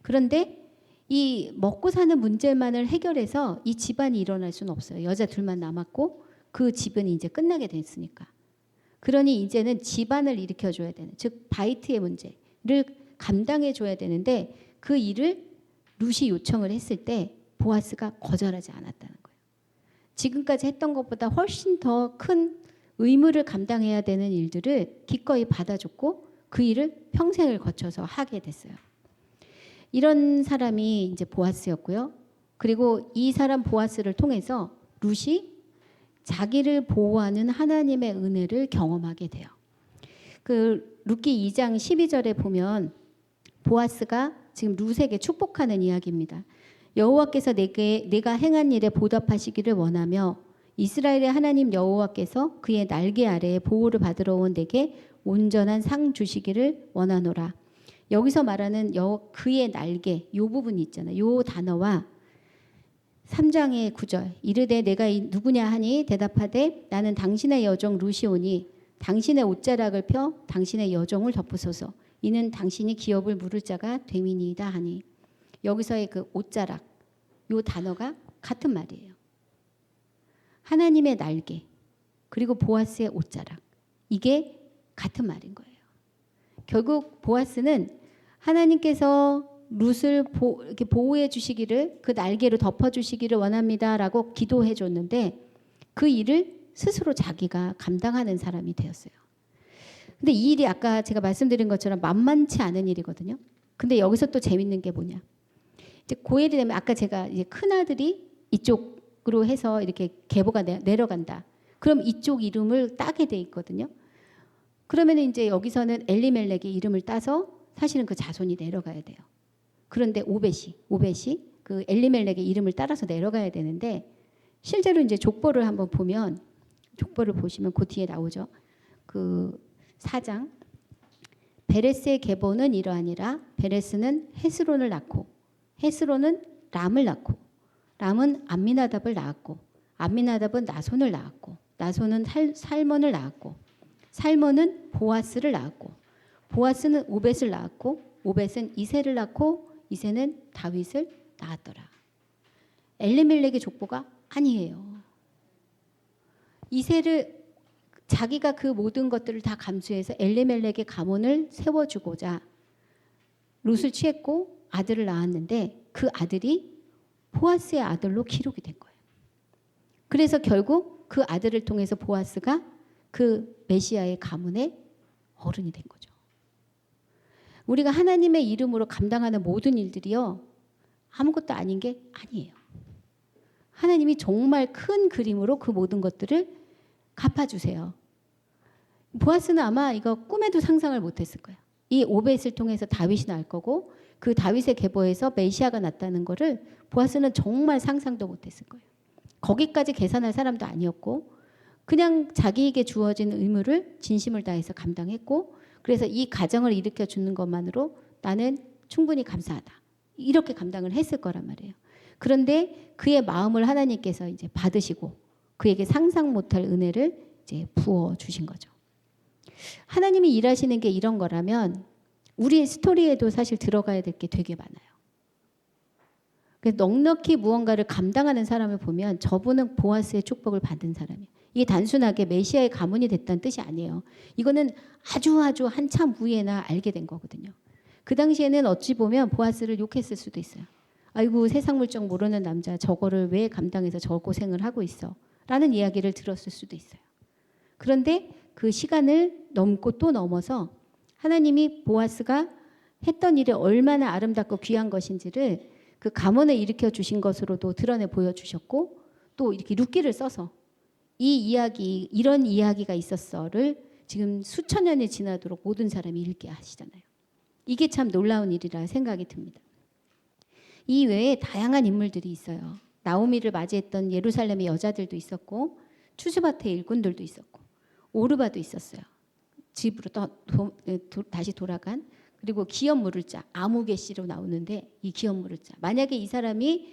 그런데 이 먹고 사는 문제만을 해결해서 이 집안이 일어날 수는 없어요. 여자 둘만 남았고 그 집은 이제 끝나게 됐으니까. 그러니 이제는 집안을 일으켜줘야 되는, 즉 바이트의 문제를 감당해줘야 되는데 그 일을 룻이 요청을 했을 때 보아스가 거절하지 않았다는 거예요. 지금까지 했던 것보다 훨씬 더 큰 의무를 감당해야 되는 일들을 기꺼이 받아줬고 그 일을 평생을 거쳐서 하게 됐어요. 이런 사람이 이제 보아스였고요. 그리고 이 사람 보아스를 통해서 룻이 자기를 보호하는 하나님의 은혜를 경험하게 돼요. 그 룻기 2장 12절에 보면 보아스가 지금 룻에게 축복하는 이야기입니다. 여호와께서 내가 행한 일에 보답하시기를 원하며 이스라엘의 하나님 여호와께서 그의 날개 아래에 보호를 받으러 온 내게 온전한 상 주시기를 원하노라. 여기서 말하는 그의 날개, 요 부분이 있잖아요. 요 단어와 3장의 9절 이르되 내가 누구냐 하니 대답하되 나는 당신의 여종 룻이오니 당신의 옷자락을 펴 당신의 여종을 덮으소서. 이는 당신이 기업을 물을 자가 됨이니이다 하니 여기서의 그 옷자락 요 단어가 같은 말이에요. 하나님의 날개 그리고 보아스의 옷자락 이게 같은 말인 거예요. 결국 보아스는 하나님께서 룻을 이렇게 보호해 주시기를 그 날개로 덮어 주시기를 원합니다라고 기도해 줬는데 그 일을 스스로 자기가 감당하는 사람이 되었어요. 근데 이 일이 아까 제가 말씀드린 것처럼 만만치 않은 일이거든요. 근데 여기서 또 재밌는 게 뭐냐? 이제 고엘이 되면 아까 제가 이제 큰 아들이 이쪽으로 해서 이렇게 계보가 내려간다. 그럼 이쪽 이름을 따게 돼 있거든요. 그러면 이제 여기서는 엘리멜렉의 이름을 따서 사실은 그 자손이 내려가야 돼요. 그런데 오벳이 그 엘리멜렉의 이름을 따라서 내려가야 되는데 실제로 이제 족보를 한번 보면 족보를 보시면 그 뒤에 나오죠. 그 4장 베레스의 계보는 이러하니라. 베레스는 헤스론을 낳고 헤스론은 람을 낳고 람은 암미나답을 낳았고 암미나답은 나손을 낳았고 나손은 살몬을 낳았고 살몬은 보아스를 낳았고 보아스는 오벳을 낳았고 오벳은 이새를 낳고 이새는 다윗을 낳았더라. 엘리멜렉의 족보가 아니에요. 이새를 자기가 그 모든 것들을 다 감수해서 엘리멜렉의 가문을 세워주고자 룻을 취했고 아들을 낳았는데 그 아들이 보아스의 아들로 기록이 된 거예요. 그래서 결국 그 아들을 통해서 보아스가 그 메시아의 가문의 어른이 된 거죠. 우리가 하나님의 이름으로 감당하는 모든 일들이요 아무것도 아닌 게 아니에요. 하나님이 정말 큰 그림으로 그 모든 것들을 갚아주세요. 보아스는 아마 이거 꿈에도 상상을 못했을 거예요. 이 오벳을 통해서 다윗이 날 거고 그 다윗의 계보에서 메시아가 났다는 거를 보아스는 정말 상상도 못했을 거예요. 거기까지 계산할 사람도 아니었고 그냥 자기에게 주어진 의무를 진심을 다해서 감당했고 그래서 이 가정을 일으켜 주는 것만으로 나는 충분히 감사하다. 이렇게 감당을 했을 거란 말이에요. 그런데 그의 마음을 하나님께서 이제 받으시고 그에게 상상 못할 은혜를 이제 부어 주신 거죠. 하나님이 일하시는 게 이런 거라면 우리의 스토리에도 사실 들어가야 될 게 되게 많아요. 그래서 넉넉히 무언가를 감당하는 사람을 보면 저분은 보아스의 축복을 받은 사람이에요. 이게 단순하게 메시아의 가문이 됐다는 뜻이 아니에요. 이거는 아주 한참 후에나 알게 된 거거든요. 그 당시에는 어찌 보면 보아스를 욕했을 수도 있어요. 아이고 세상 물정 모르는 남자 저거를 왜 감당해서 저 고생을 하고 있어 라는 이야기를 들었을 수도 있어요. 그런데 그 시간을 넘고 또 넘어서 하나님이 보아스가 했던 일이 얼마나 아름답고 귀한 것인지를 그 감언을 일으켜 주신 것으로도 드러내 보여주셨고, 또 이렇게 룻기를 써서 이 이야기, 이런 이야기가 있었어를 지금 수천 년이 지나도록 모든 사람이 읽게 하시잖아요. 이게 참 놀라운 일이라 생각이 듭니다. 이 외에 다양한 인물들이 있어요. 나오미를 맞이했던 예루살렘의 여자들도 있었고, 추수밭의 일꾼들도 있었고, 오르바도 있었어요. 집으로 다시 돌아간. 그리고 기업 물을 자, 아무개 씨로 나오는데 이 기업 물을 자. 만약에 이 사람이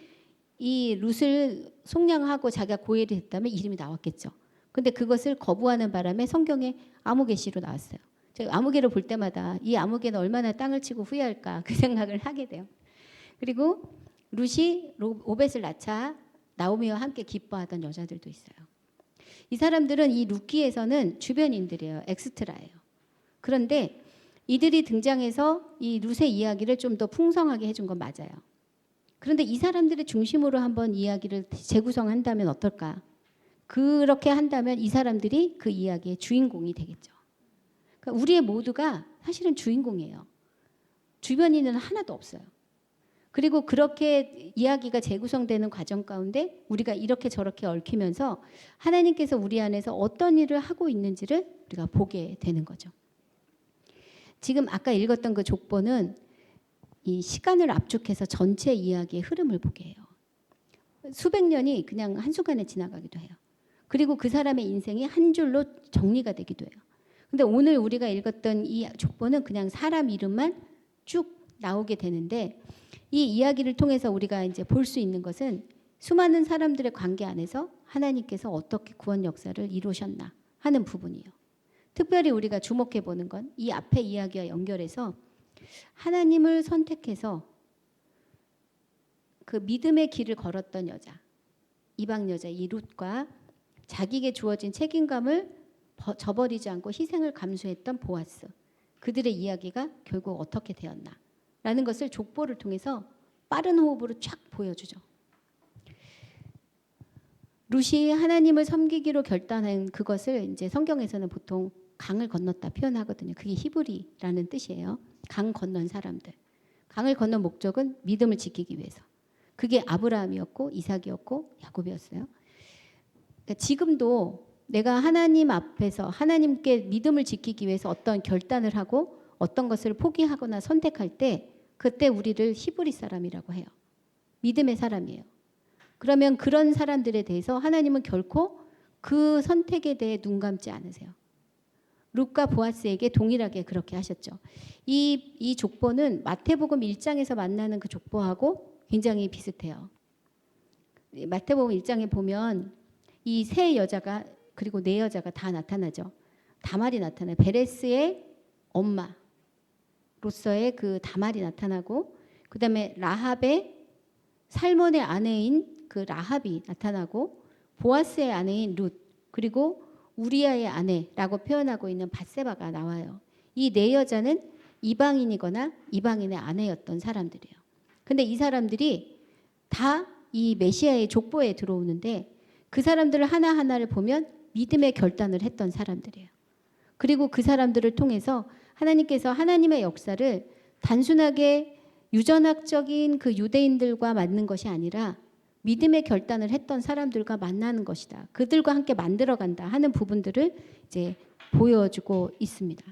이 룻을 속량하고 자기가 고엘이 됐다면 이름이 나왔겠죠. 근데 그것을 거부하는 바람에 성경에 아무개 씨로 나왔어요. 제가 아무개를 볼 때마다 이 아무개는 얼마나 땅을 치고 후회할까 그 생각을 하게 돼요. 그리고 룻이 오벳을 낳자 나오미와 함께 기뻐하던 여자들도 있어요. 이 사람들은 이 룻기에서는 주변인들이에요. 엑스트라예요. 그런데 이들이 등장해서 이 룻의 이야기를 좀 더 풍성하게 해준 건 맞아요. 그런데 이 사람들의 중심으로 한번 이야기를 재구성한다면 어떨까? 그렇게 한다면 이 사람들이 그 이야기의 주인공이 되겠죠. 그러니까 우리의 모두가 사실은 주인공이에요. 주변인은 하나도 없어요. 그리고 그렇게 이야기가 재구성되는 과정 가운데 우리가 이렇게 저렇게 얽히면서 하나님께서 우리 안에서 어떤 일을 하고 있는지를 우리가 보게 되는 거죠. 지금 아까 읽었던 그 족보는 이 시간을 압축해서 전체 이야기의 흐름을 보게 해요. 수백 년이 그냥 한순간에 지나가기도 해요. 그리고 그 사람의 인생이 한 줄로 정리가 되기도 해요. 근데 오늘 우리가 읽었던 이 족보는 그냥 사람 이름만 쭉 나오게 되는데, 이 이야기를 통해서 우리가 이제 볼 수 있는 것은 수많은 사람들의 관계 안에서 하나님께서 어떻게 구원 역사를 이루셨나 하는 부분이에요. 특별히 우리가 주목해 보는 건 이 앞에 이야기와 연결해서 하나님을 선택해서 그 믿음의 길을 걸었던 여자, 이방 여자 이 룻과 자기에게 주어진 책임감을 저버리지 않고 희생을 감수했던 보아스, 그들의 이야기가 결국 어떻게 되었나 라는 것을 족보를 통해서 빠른 호흡으로 쫙 보여주죠. 룻이 하나님을 섬기기로 결단한 그것을 이제 성경에서는 보통 강을 건넜다 표현하거든요. 그게 히브리라는 뜻이에요. 강 건넌 사람들. 강을 건넌 목적은 믿음을 지키기 위해서. 그게 아브라함이었고 이삭이었고 야곱이었어요. 그러니까 지금도 내가 하나님 앞에서 하나님께 믿음을 지키기 위해서 어떤 결단을 하고 어떤 것을 포기하거나 선택할 때 그때 우리를 히브리 사람이라고 해요. 믿음의 사람이에요. 그러면 그런 사람들에 대해서 하나님은 결코 그 선택에 대해 눈 감지 않으세요. 룻과 보아스에게 동일하게 그렇게 하셨죠. 이 족보는 마태복음 1장에서 만나는 그 족보하고 굉장히 비슷해요. 마태복음 1장에 보면 이 세 여자가 그리고 네 여자가 다 나타나죠. 다말이 나타나요. 베레스의 엄마로서의 그 다말이 나타나고, 그 다음에 라합의 살몬의 아내인 그 라합이 나타나고, 보아스의 아내인 룻, 그리고 우리아의 아내라고 표현하고 있는 밧세바가 나와요. 이 네 여자는 이방인이거나 이방인의 아내였던 사람들이에요. 근데 이 사람들이 다 이 메시아의 족보에 들어오는데 그 사람들을 하나하나를 보면 믿음의 결단을 했던 사람들이에요. 그리고 그 사람들을 통해서 하나님께서 하나님의 역사를 단순하게 유전학적인 그 유대인들과 맞는 것이 아니라 믿음의 결단을 했던 사람들과 만나는 것이다. 그들과 함께 만들어간다 하는 부분들을 이제 보여주고 있습니다.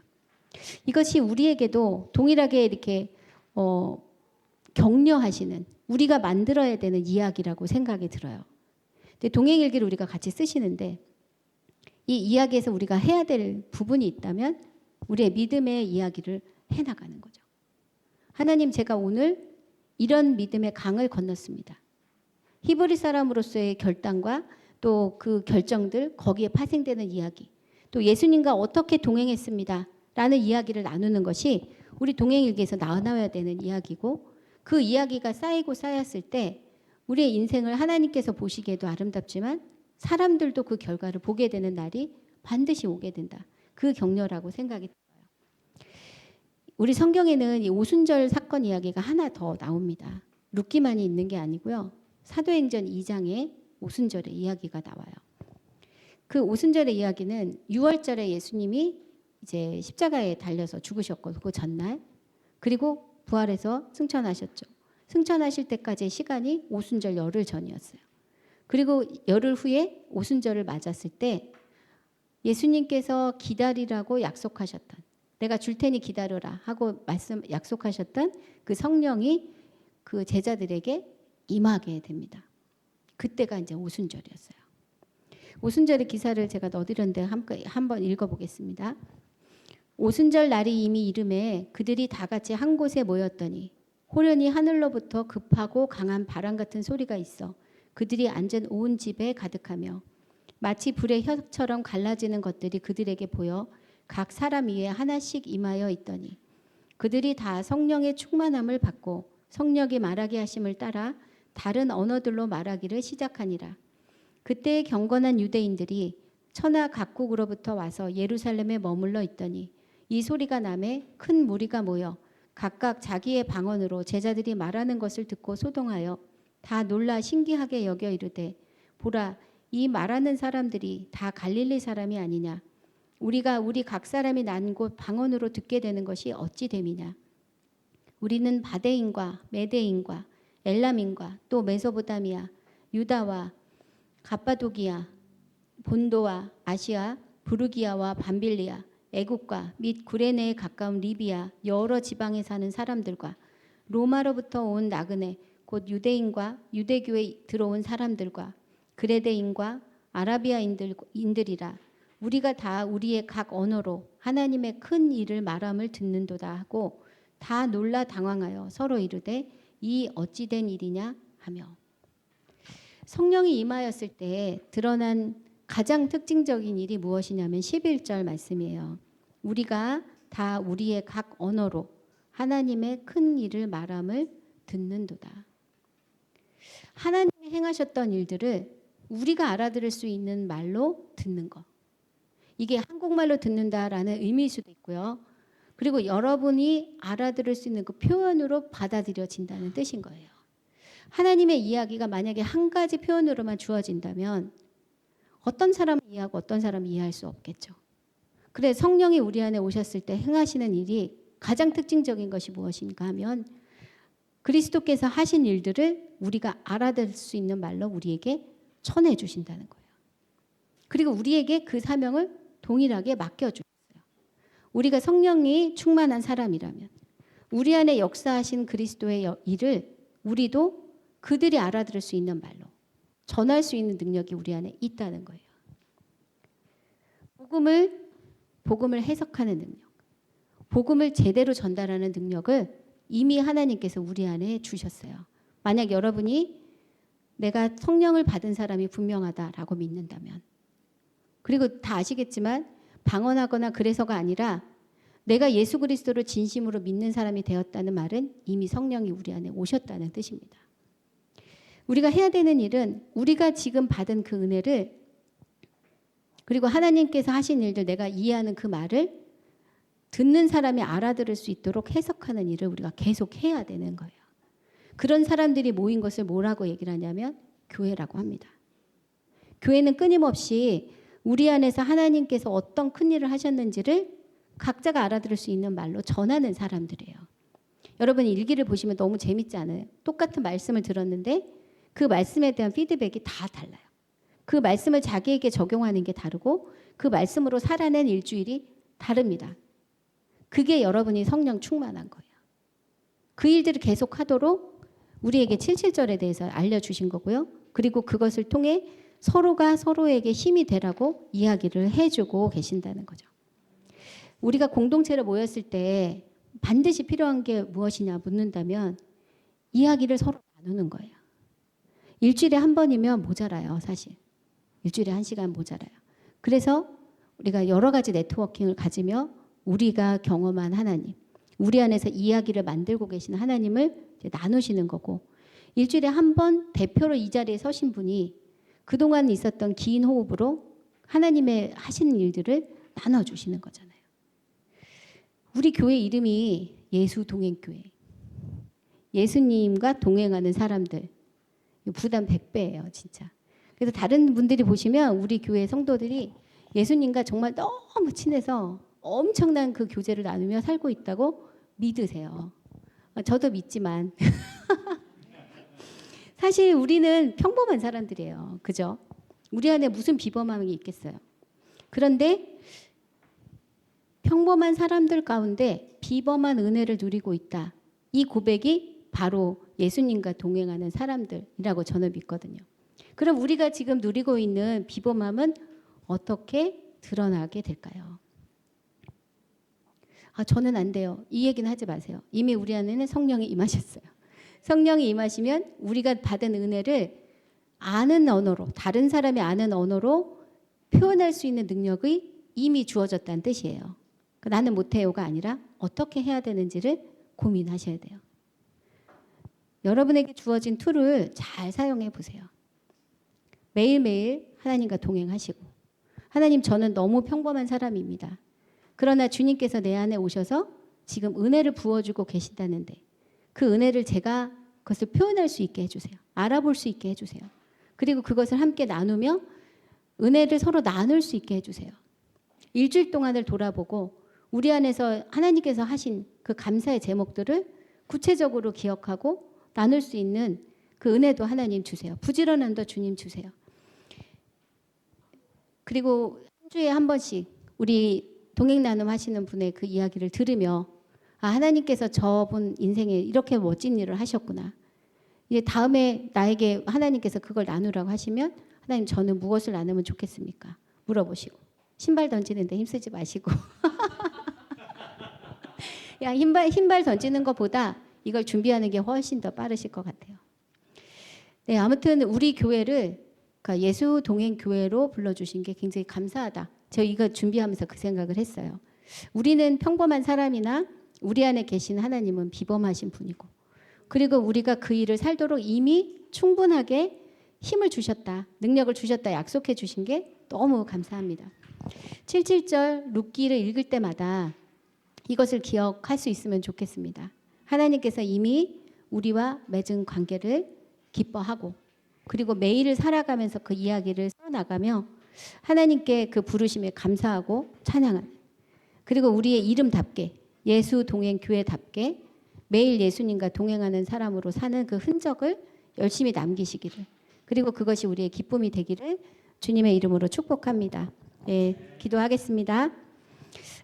이것이 우리에게도 동일하게 이렇게 격려하시는, 우리가 만들어야 되는 이야기라고 생각이 들어요. 근데 동행일기를 우리가 같이 쓰시는데 이 이야기에서 우리가 해야 될 부분이 있다면 우리의 믿음의 이야기를 해나가는 거죠. 하나님, 제가 오늘 이런 믿음의 강을 건넜습니다. 히브리 사람으로서의 결단과 또 그 결정들, 거기에 파생되는 이야기, 또 예수님과 어떻게 동행했습니다 라는 이야기를 나누는 것이 우리 동행일기에서 나와야 되는 이야기고, 그 이야기가 쌓이고 쌓였을 때 우리의 인생을 하나님께서 보시기에도 아름답지만 사람들도 그 결과를 보게 되는 날이 반드시 오게 된다. 그 격려라고 생각이 들어요. 우리 성경에는 이 오순절 사건 이야기가 하나 더 나옵니다. 룻기만이 있는 게 아니고요. 사도행전 2장에 오순절의 이야기가 나와요. 그 오순절의 이야기는 6월절에 예수님이 이제 십자가에 달려서 죽으셨고 그 전날 그리고 부활해서 승천하셨죠. 승천하실 때까지의 시간이 오순절 열흘 전이었어요. 그리고 열흘 후에 오순절을 맞았을 때 예수님께서 기다리라고 약속하셨던 내가 줄 테니 기다려라 하고 약속하셨던 그 성령이 그 제자들에게 임하게 됩니다. 그때가 이제 오순절이었어요. 오순절의 기사를 제가 넣어드렸는데 한번 읽어보겠습니다. 오순절 날이 이미 이름에 그들이 다 같이 한 곳에 모였더니 호련히 하늘로부터 급하고 강한 바람 같은 소리가 있어 그들이 앉은 온 집에 가득하며 마치 불의 혀처럼 갈라지는 것들이 그들에게 보여 각 사람 위에 하나씩 임하여 있더니 그들이 다 성령의 충만함을 받고 성령이 말하게 하심을 따라 다른 언어들로 말하기를 시작하니라. 그때의 경건한 유대인들이 천하 각국으로부터 와서 예루살렘에 머물러 있더니 이 소리가 나매 큰 무리가 모여 각각 자기의 방언으로 제자들이 말하는 것을 듣고 소동하여 다 놀라 신기하게 여겨 이르되 보라 이 말하는 사람들이 다 갈릴리 사람이 아니냐 우리가 우리 각 사람이 난 곳 방언으로 듣게 되는 것이 어찌 됨이냐 우리는 바데인과 메데인과 엘람인과 또 메소보다미아 유다와 갑바도기아 본도와 아시아 부르기아와 밤빌리아 애국과 및 구레네에 가까운 리비아 여러 지방에 사는 사람들과 로마로부터 온 나그네 곧 유대인과 유대교에 들어온 사람들과 그레데인과 아라비아인들이라 우리가 다 우리의 각 언어로 하나님의 큰 일을 말함을 듣는도다 하고 다 놀라 당황하여 서로 이르되 이 어찌 된 일이냐 하며 성령이 임하였을 때 드러난 가장 특징적인 일이 무엇이냐면 11절 말씀이에요. 우리가 다 우리의 각 언어로 하나님의 큰 일을 말함을 듣는도다. 하나님이 행하셨던 일들을 우리가 알아들을 수 있는 말로 듣는 것. 이게 한국말로 듣는다라는 의미일 수도 있고요. 그리고 여러분이 알아들을 수 있는 그 표현으로 받아들여진다는 뜻인 거예요. 하나님의 이야기가 만약에 한 가지 표현으로만 주어진다면 어떤 사람은 이해하고 어떤 사람은 이해할 수 없겠죠. 그래 성령이 우리 안에 오셨을 때 행하시는 일이 가장 특징적인 것이 무엇인가 하면 그리스도께서 하신 일들을 우리가 알아들을 수 있는 말로 우리에게 전해주신다는 거예요. 그리고 우리에게 그 사명을 동일하게 맡겨주셨어요. 우리가 성령이 충만한 사람이라면 우리 안에 역사하신 그리스도의 일을 우리도 그들이 알아들을 수 있는 말로 전할 수 있는 능력이 우리 안에 있다는 거예요. 복음을 해석하는 능력, 복음을 제대로 전달하는 능력을 이미 하나님께서 우리 안에 주셨어요. 만약 여러분이 내가 성령을 받은 사람이 분명하다라고 믿는다면 그리고 다 아시겠지만 방언하거나 그래서가 아니라 내가 예수 그리스도를 진심으로 믿는 사람이 되었다는 말은 이미 성령이 우리 안에 오셨다는 뜻입니다. 우리가 해야 되는 일은 우리가 지금 받은 그 은혜를 그리고 하나님께서 하신 일들 내가 이해하는 그 말을 듣는 사람이 알아들을 수 있도록 해석하는 일을 우리가 계속 해야 되는 거예요. 그런 사람들이 모인 것을 뭐라고 얘기를 하냐면 교회라고 합니다. 교회는 끊임없이 우리 안에서 하나님께서 어떤 큰 일을 하셨는지를 각자가 알아들을 수 있는 말로 전하는 사람들이에요. 여러분 일기를 보시면 너무 재밌지 않아요? 똑같은 말씀을 들었는데 그 말씀에 대한 피드백이 다 달라요. 그 말씀을 자기에게 적용하는 게 다르고 그 말씀으로 살아낸 일주일이 다릅니다. 그게 여러분이 성령 충만한 거예요. 그 일들을 계속하도록 우리에게 77절에 대해서 알려주신 거고요. 그리고 그것을 통해 서로가 서로에게 힘이 되라고 이야기를 해주고 계신다는 거죠. 우리가 공동체로 모였을 때 반드시 필요한 게 무엇이냐 묻는다면 이야기를 서로 나누는 거예요. 일주일에 한 번이면 모자라요, 사실. 일주일에 1시간 모자라요. 그래서 우리가 여러 가지 네트워킹을 가지며 우리가 경험한 하나님, 우리 안에서 이야기를 만들고 계신 하나님을 이제 나누시는 거고 일주일에 한 번 대표로 이 자리에 서신 분이 그동안 있었던 긴 호흡으로 하나님의 하시는 일들을 나눠주시는 거잖아요. 우리 교회 이름이 예수동행교회. 예수님과 동행하는 사람들. 부담 100배예요, 진짜. 그래서 다른 분들이 보시면 우리 교회 성도들이 예수님과 정말 너무 친해서 엄청난 그 교제를 나누며 살고 있다고 믿으세요. 저도 믿지만 사실 우리는 평범한 사람들이에요. 그죠? 우리 안에 무슨 비범함이 있겠어요. 그런데 평범한 사람들 가운데 비범한 은혜를 누리고 있다. 이 고백이 바로 예수님과 동행하는 사람들이라고 저는 믿거든요. 그럼 우리가 지금 누리고 있는 비범함은 어떻게 드러나게 될까요? 저는 안 돼요. 이 얘기는 하지 마세요. 이미 우리 안에는 성령이 임하셨어요. 성령이 임하시면 우리가 받은 은혜를 아는 언어로, 다른 사람이 아는 언어로 표현할 수 있는 능력이 이미 주어졌다는 뜻이에요. 나는 못해요가 아니라 어떻게 해야 되는지를 고민하셔야 돼요. 여러분에게 주어진 툴을 잘 사용해 보세요. 매일매일 하나님과 동행하시고, 하나님, 저는 너무 평범한 사람입니다. 그러나 주님께서 내 안에 오셔서 지금 은혜를 부어주고 계신다는데 그 은혜를 제가 그것을 표현할 수 있게 해주세요. 알아볼 수 있게 해주세요. 그리고 그것을 함께 나누며 은혜를 서로 나눌 수 있게 해주세요. 일주일 동안을 돌아보고 우리 안에서 하나님께서 하신 그 감사의 제목들을 구체적으로 기억하고 나눌 수 있는 그 은혜도 하나님 주세요. 부지런함도 주님 주세요. 그리고 한 주에 한 번씩 우리 동행 나눔 하시는 분의 그 이야기를 들으며 하나님께서 저분 인생에 이렇게 멋진 일을 하셨구나. 이제 다음에 나에게 하나님께서 그걸 나누라고 하시면 하나님, 저는 무엇을 나누면 좋겠습니까? 물어보시고 신발 던지는데 힘쓰지 마시고 야, 흰발 던지는 것보다 이걸 준비하는 게 훨씬 더 빠르실 것 같아요. 네, 아무튼 우리 교회를 그러니까 예수 동행 교회로 불러주신 게 굉장히 감사하다. 저 이거 준비하면서 그 생각을 했어요. 우리는 평범한 사람이나 우리 안에 계신 하나님은 비범하신 분이고, 그리고 우리가 그 일을 살도록 이미 충분하게 힘을 주셨다, 능력을 주셨다 약속해 주신 게 너무 감사합니다. 77절 룻기를 읽을 때마다 이것을 기억할 수 있으면 좋겠습니다. 하나님께서 이미 우리와 맺은 관계를 기뻐하고, 그리고 매일을 살아가면서 그 이야기를 써나가며 하나님께 그 부르심에 감사하고 찬양하는, 그리고 우리의 이름답게 예수 동행 교회답게 매일 예수님과 동행하는 사람으로 사는 그 흔적을 열심히 남기시기를, 그리고 그것이 우리의 기쁨이 되기를 주님의 이름으로 축복합니다. 네, 기도하겠습니다.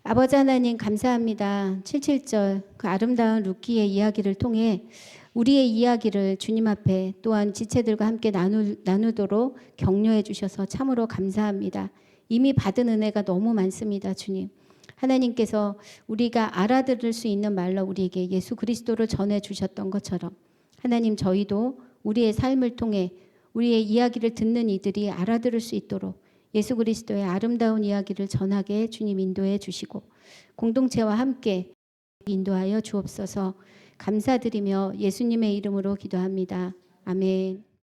아버지 하나님, 감사합니다. 77절 그 아름다운 룻기의 이야기를 통해 우리의 이야기를 주님 앞에 또한 지체들과 함께 나누도록 격려해 주셔서 참으로 감사합니다. 이미 받은 은혜가 너무 많습니다. 주님, 하나님께서 우리가 알아들을 수 있는 말로 우리에게 예수 그리스도를 전해 주셨던 것처럼 하나님, 저희도 우리의 삶을 통해 우리의 이야기를 듣는 이들이 알아들을 수 있도록 예수 그리스도의 아름다운 이야기를 전하게 주님 인도해 주시고 공동체와 함께 인도하여 주옵소서. 감사드리며 예수님의 이름으로 기도합니다. 아멘.